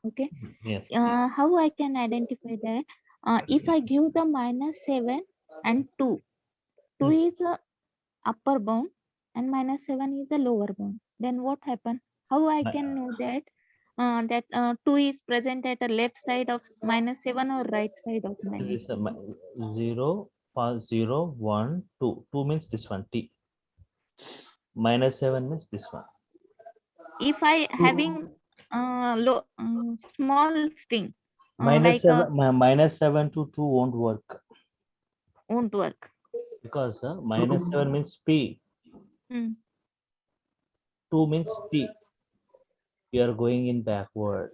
Okay. Yes. How I can identify that? If I give the -7 and 2, 2 is a upper bound and -7 is a lower bound. Then what happen? How I can know that 2 is present at the left side of -7 or right side of This -7? 0, 0, 1, 2. 2 means this one, T. -7 means this one. If I having small string -7 to 2 won't work won't work. because -7 means P. 2 means T. You are going in backward.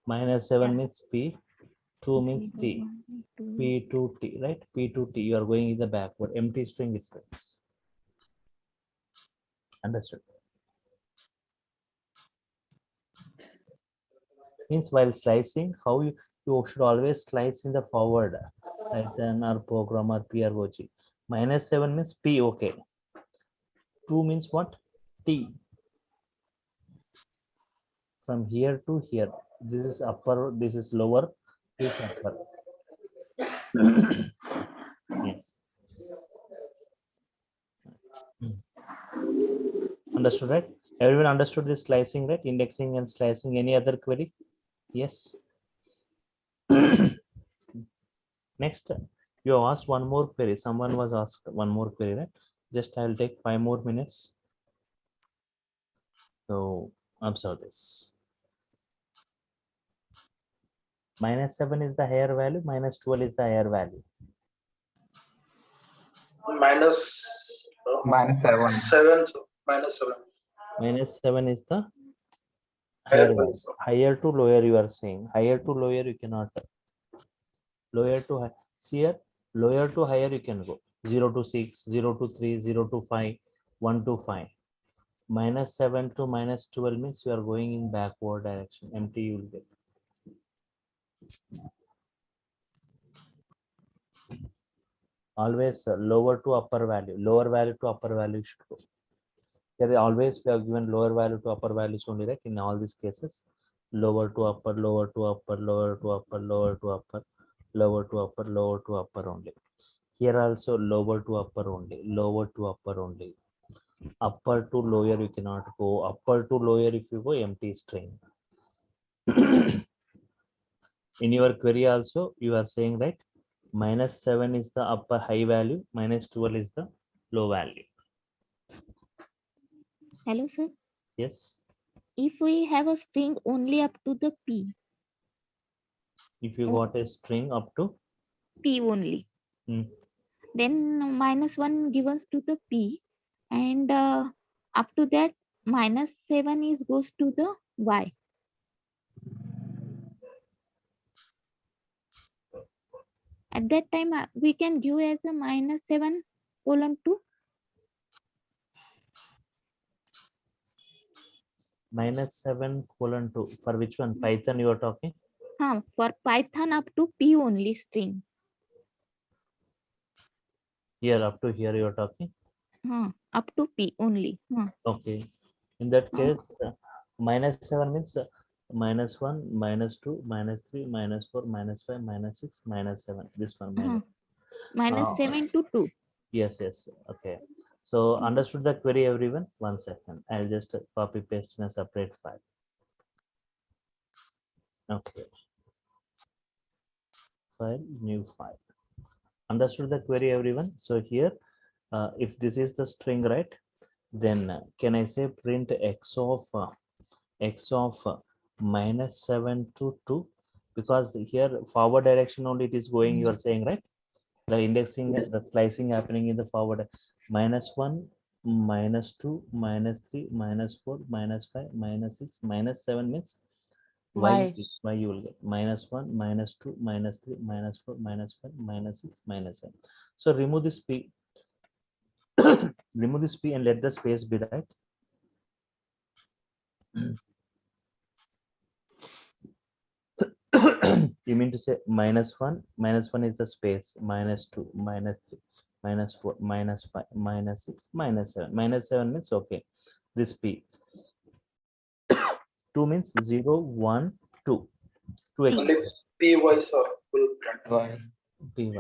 Minus 7 Yeah. means P, 2 means 0, T, 1, 2. P to T, right? P to T, you are going in the backward, empty string itself. Understood? Means while slicing, how you should always slice in the forward, Python or program or PROG. Minus 7 means P, okay. 2 means what? T. From here to here. This is upper, this is lower, this is upper. Yes. Understood, right? Everyone understood this slicing, right? Indexing and slicing. Any other query? Yes. Next, you have asked one more query. Someone was asked one more query, right? Just I'll take 5 more minutes. So observe this. Minus 7 is the higher value, minus 12 is the higher value. Minus Minus 7. 7. Minus 7. Minus 7 is the Higher higher value, value. sir. Higher to lower, you are saying. Higher to lower, you cannot. Lower to high. See here, lower to higher, you can go. 0 to 6, 0 to 3, 0 to 5, 1 to 5. Minus 7 to minus 12 means you are going in backward direction. Empty you will get. Always lower to upper value. Lower value to upper value should go. Here always we have given lower value to upper values only, right? In all these cases, lower to upper, lower to upper, lower to upper, lower to upper, lower to upper, lower to upper only. Here also lower to upper only, lower to upper only. Upper to lower you cannot go. Upper to lower if you go empty string. In your query also you are saying, right, minus 7 is the upper high value, minus 12 is the low value. Hello, sir. Yes. If we have a string only up to the P, If you got a string up to P only, then minus 1 gives to the P, and up to that minus 7 is goes to the Y. At that time, we can give as a minus 7 colon 2. minus 7 colon 2 for which one? Python you are talking? For Python up to P only string. Here up to here you are talking? Up to P only. Okay. In that case, minus 7 means minus 1, minus 2, minus 3, minus 4, minus 5, minus 6, minus 7. This one minus. Minus 7 to 2. Yes, yes. Okay. So understood the query, everyone? 1 second. I'll just copy paste in a separate file. Okay. File, new file. Understood the query, everyone? So here, if this is the string, right? Then can I say print x of minus 7 to 2? Because here forward direction only it is going, you are saying, right? The indexing, the slicing happening in the forward. Minus 1, minus 2, minus 3, minus 4, minus 5, minus 6, minus 7 means y you will get minus 1, minus 2, minus 3, minus 4, minus 5, minus 6, minus 7. So remove this p. Remove this p and let the space be, right? You mean to say minus 1 is the space, minus 2, minus 3, minus 4, minus 5, minus 6, minus 7. Minus 7 means okay. This p. 2 means 0, 1, 2. 2 Only extra. PY, sir, will print. Why? Py.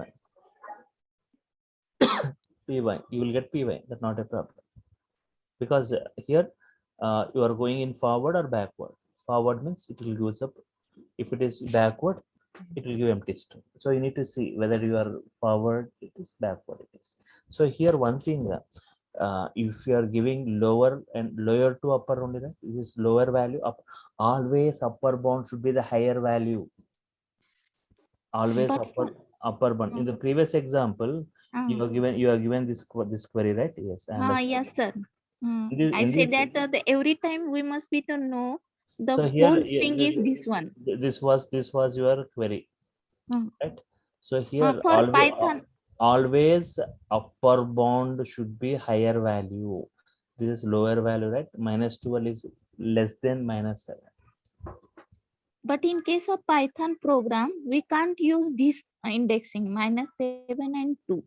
Py. You will get py. That's not a problem. Because here you are going in forward or backward. Forward means it will give up. If it is backward, it will give empty string. So you need to see whether you are forward, it is backward, it is. So here one thing, if you are giving lower and lower to upper only, right? This lower value up, always upper bound should be the higher value. Always But upper bound. In the previous example, you are given this query, right? Yes. Yes, sir. I say that every time we must be to know The So here, whole string is this one. this was your query, Hmm. right? So here For Python, always upper bound should be higher value. This is lower value, right? Minus 12 is less than minus 7. but in case of Python program, we can't use this indexing -7 and 2.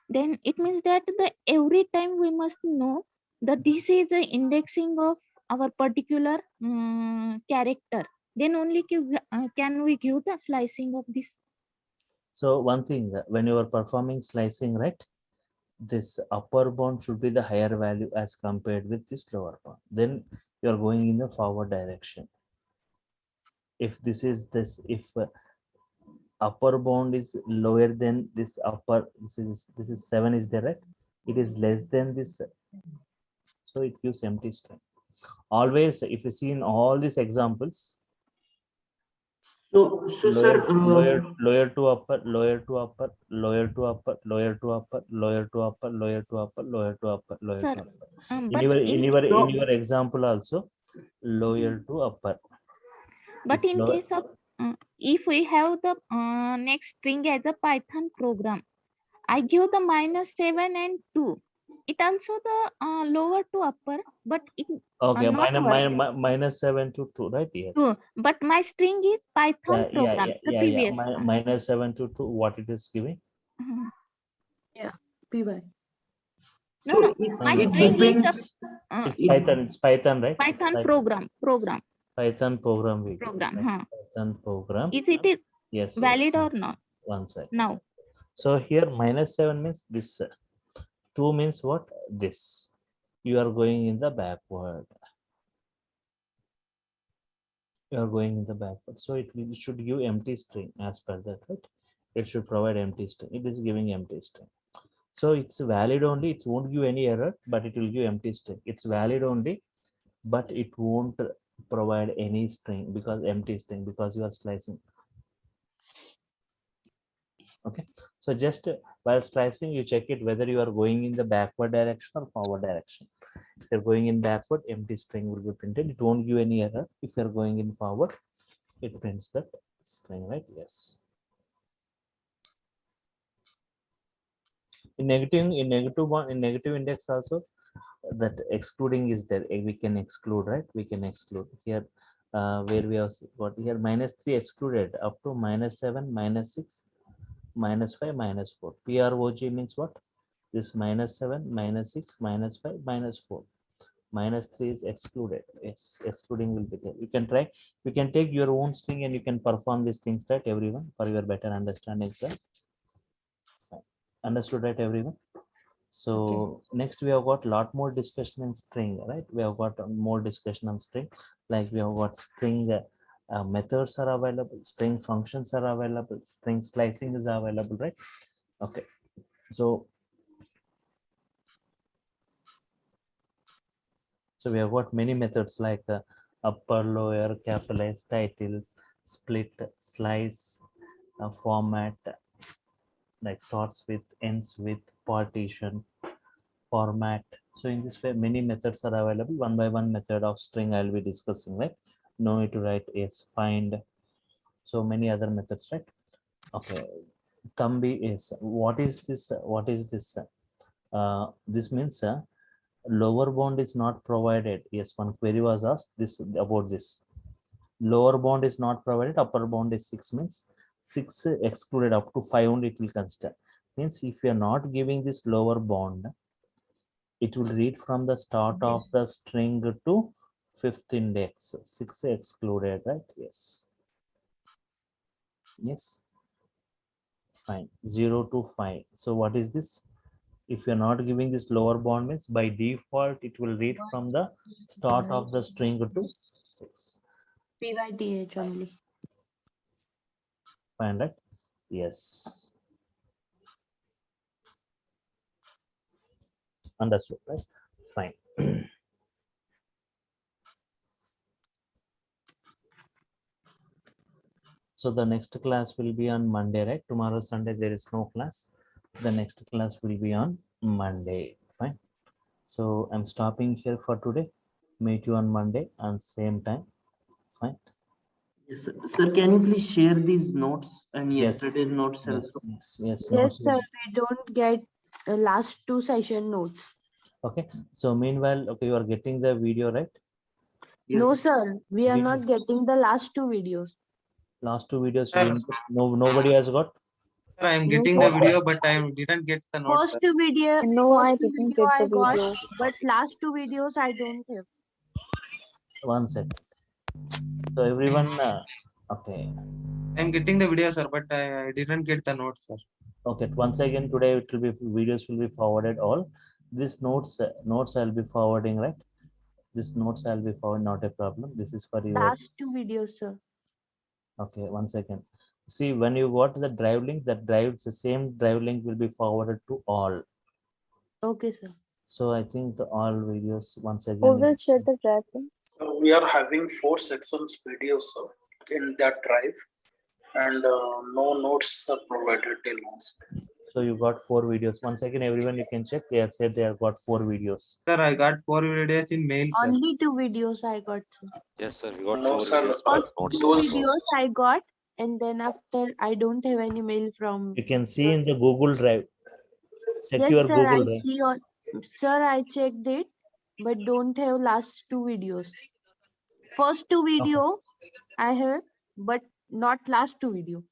Then it means that every time we must know that this is the indexing of our particular character. Then only can we give the slicing of this. So one thing, when you are performing slicing, right? This upper bound should be the higher value as compared with this lower bound. Then you are going in the forward direction. If this is this, if upper bound is lower than this upper, this is 7 is there, right? It is less than this, so it gives empty string. Always, if you see in all these examples, So, sir, lower to upper, lower to upper, lower to upper, lower to upper, lower to upper, lower to upper, lower to upper, lower Sir, to upper. but In your example also, lower to upper. But It's in lower. case of if we have the next string as a Python program, I give the -7 and 2. It also the lower to upper, but it Okay, not work. minus 7 to 2, right? Yes. Two. But my string is Python program, the previous yeah. one. Minus 7 to 2, what it is giving? Yeah, PY. No, no. My it string depends. is It's Python, right? Python program. Python program. Python program. Is it Yes. valid yes. or not? One second. Now. So here -7 means this. 2 means what? This. You are going in the backward. You are going in the backward. So it should give empty string as per that, right? It should provide empty string. It is giving empty string. So it's valid only. It won't give any error, but it will give empty string. It's valid only, but it won't provide any string because empty string because you are slicing. Okay, so just while slicing, you check it whether you are going in the backward direction or forward direction. If you're going in backward, empty string will be printed. It won't give any error. If you're going in forward, it prints that string, right? Yes. In negative index also, that excluding is there. We can exclude, right? We can exclude here where we have got here -3 excluded up to -7, -6, -5, -4. PROG means what? This -7, -6, -5, -4. -3 is excluded. Yes, excluding will be there. You can try. You can take your own string and you can perform these things, right? Everyone, for your better understanding, right? Understood, right, everyone? So next we have got lot more discussion in string, right? We have got more discussion on string, like we have got string methods are available, string functions are available, string slicing is available, right? Okay, so we have got many methods like upper, lower, capitalize, title, split, slice, format, like starts with, ends with, partition, format. So in this way, many methods are available. One by one method of string I'll be discussing, right? No need to write yes, find. So many other methods, right? Okay. Thambi is what is this? What is this? This means lower bound is not provided. Yes, one query was asked this about this. Lower bound is not provided. Upper bound is 6 means 6 excluded up to 5 only it will consider. Means if you are not giving this lower bound, it will read from the start of the string to 5th index. 6 excluded, right? Yes. Yes. Fine. 0 to 5. So what is this? If you're not giving this lower bound means by default, it will read from the start of the string to 6. PYTH only. Fine, right? Yes. Understood, right? Fine. So the next class will be on Monday, right? Tomorrow, Sunday, there is no class. The next class will be on Monday. Fine. So I'm stopping here for today. Meet you on Monday on same time. Fine. Yes, sir. Sir, can you please share these notes and Yes. yesterday's notes Yes, also? yes, Yes, notes sir. will- We don't get last 2 session notes. Okay. So meanwhile, okay, you are getting the video, right? Yes. No, sir. We are Video. not getting the last 2 videos. Last 2 videos, Sir. you didn't get- nobody has got. Sir, I am No, getting sir. the video, but I didn't get the notes. First Sir. 2 video, No, I first two didn't video get I the got, video. but last 2 videos I don't have. 1 second. So everyone, okay. I am getting the video, sir, but I didn't get the notes, sir. Okay. Once again, today it will be videos will be forwarded all. This notes I'll be forwarding, right? This notes I'll be forwarding, not a problem. This is for your. Last 2 videos, sir. Okay, 1 second. See, when you got the drive link, the same drive link will be forwarded to all. Okay, sir. So I think all videos once Who again. will share the drive link? We are having 4 sections videos in that drive, and no notes are provided till now. So you got 4 videos. Once again, everyone you can check. They have said they have got 4 videos. Sir, I got 4 videos in mail, sir. Only 2 videos I got, sir. Yes, sir. We got No, 4 sir. videos. But First notes 2 are those- videos I got, and then after I don't have any mail from. You can see in the Google Drive. Check Yes, your sir. Google I Drive. see on. Sir, I checked it, but don't have last 2 videos. First 2 video I have, but not last 2 video.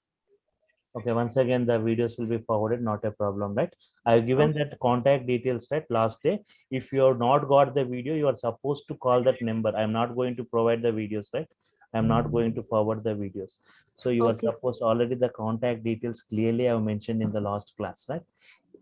Okay, once again, the videos will be forwarded, not a problem, right? I've given Okay. that contact details, right, last day. If you have not got the video, you are supposed to call that number. I'm not going to provide the videos, right? I'm not going to forward the videos. So you are Okay. supposed already the contact details clearly I've mentioned in the last class, right?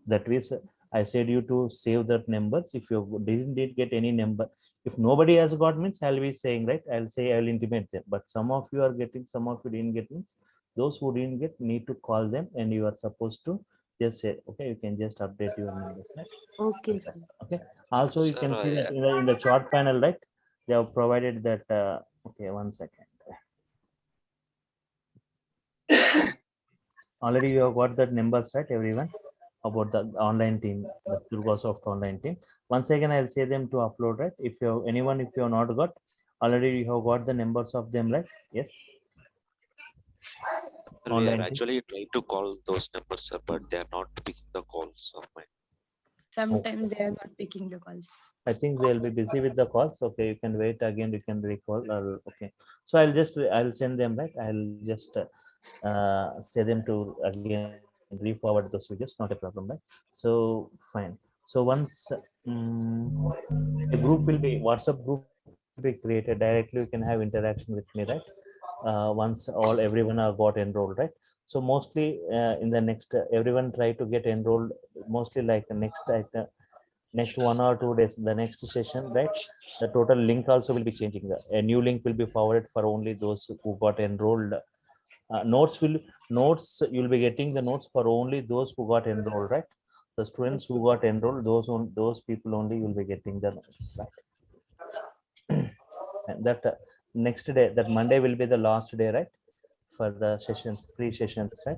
That means I said you to save that numbers. If you didn't get any number, if nobody has got means I'll be saying, right? I'll intimate them. But some of you are getting, some of you didn't get means those who didn't get need to call them, and you are supposed to just say, okay, you can just update your numbers, right? Okay, One sir. second, okay. Also, you Sir, can see I- that in the chart panel, right? They have provided that. Okay, 1 second. Already you have got that numbers, right, everyone, about the online team, the DURGASOFT online team. Once again, I'll say them to upload, right? If you have anyone, if you have not got, already you have got the numbers of them, right? Yes. we are Online team. actually trying to call those numbers, sir, but they are not picking the calls of mine. Sometimes they are not picking the calls. I think they'll be busy with the calls. Okay, you can wait again. You can recall. Okay, so I'll send them, right. I'll just say them to again re-forward those videos. Not a problem, right? So fine. So once a group will be WhatsApp group will be created directly, you can have interaction with me, right? Once everyone are got enrolled, right? So mostly in the next everyone try to get enrolled. Mostly like the next 1 or 2 days, the next session, right? The total link also will be changing. A new link will be forwarded for only those who got enrolled. Notes you'll be getting the notes for only those who got enrolled, right? The students who got enrolled, those people only will be getting the notes, right? And that next day, that Monday will be the last day, right, for the sessions, pre-sessions, right?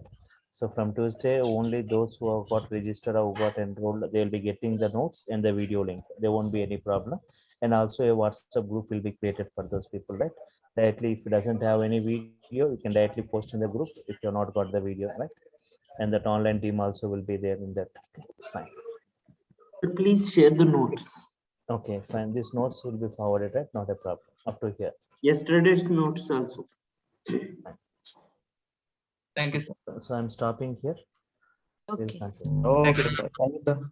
So from Tuesday, only those who have got registered or who got enrolled, they will be getting the notes and the video link. There won't be any problem. And also a WhatsApp group will be created for those people, right? Directly, if it doesn't have any video, you can directly post in the group if you have not got the video, right? And that online team also will be there in that. Okay, fine. Please share the notes. Okay, fine. These notes will be forwarded, right? Not a problem. Up to here. Yesterday's notes also. Thank you, sir. So I'm stopping here. We'll Okay. continue. Okay, Thank you, sir. thank you, sir.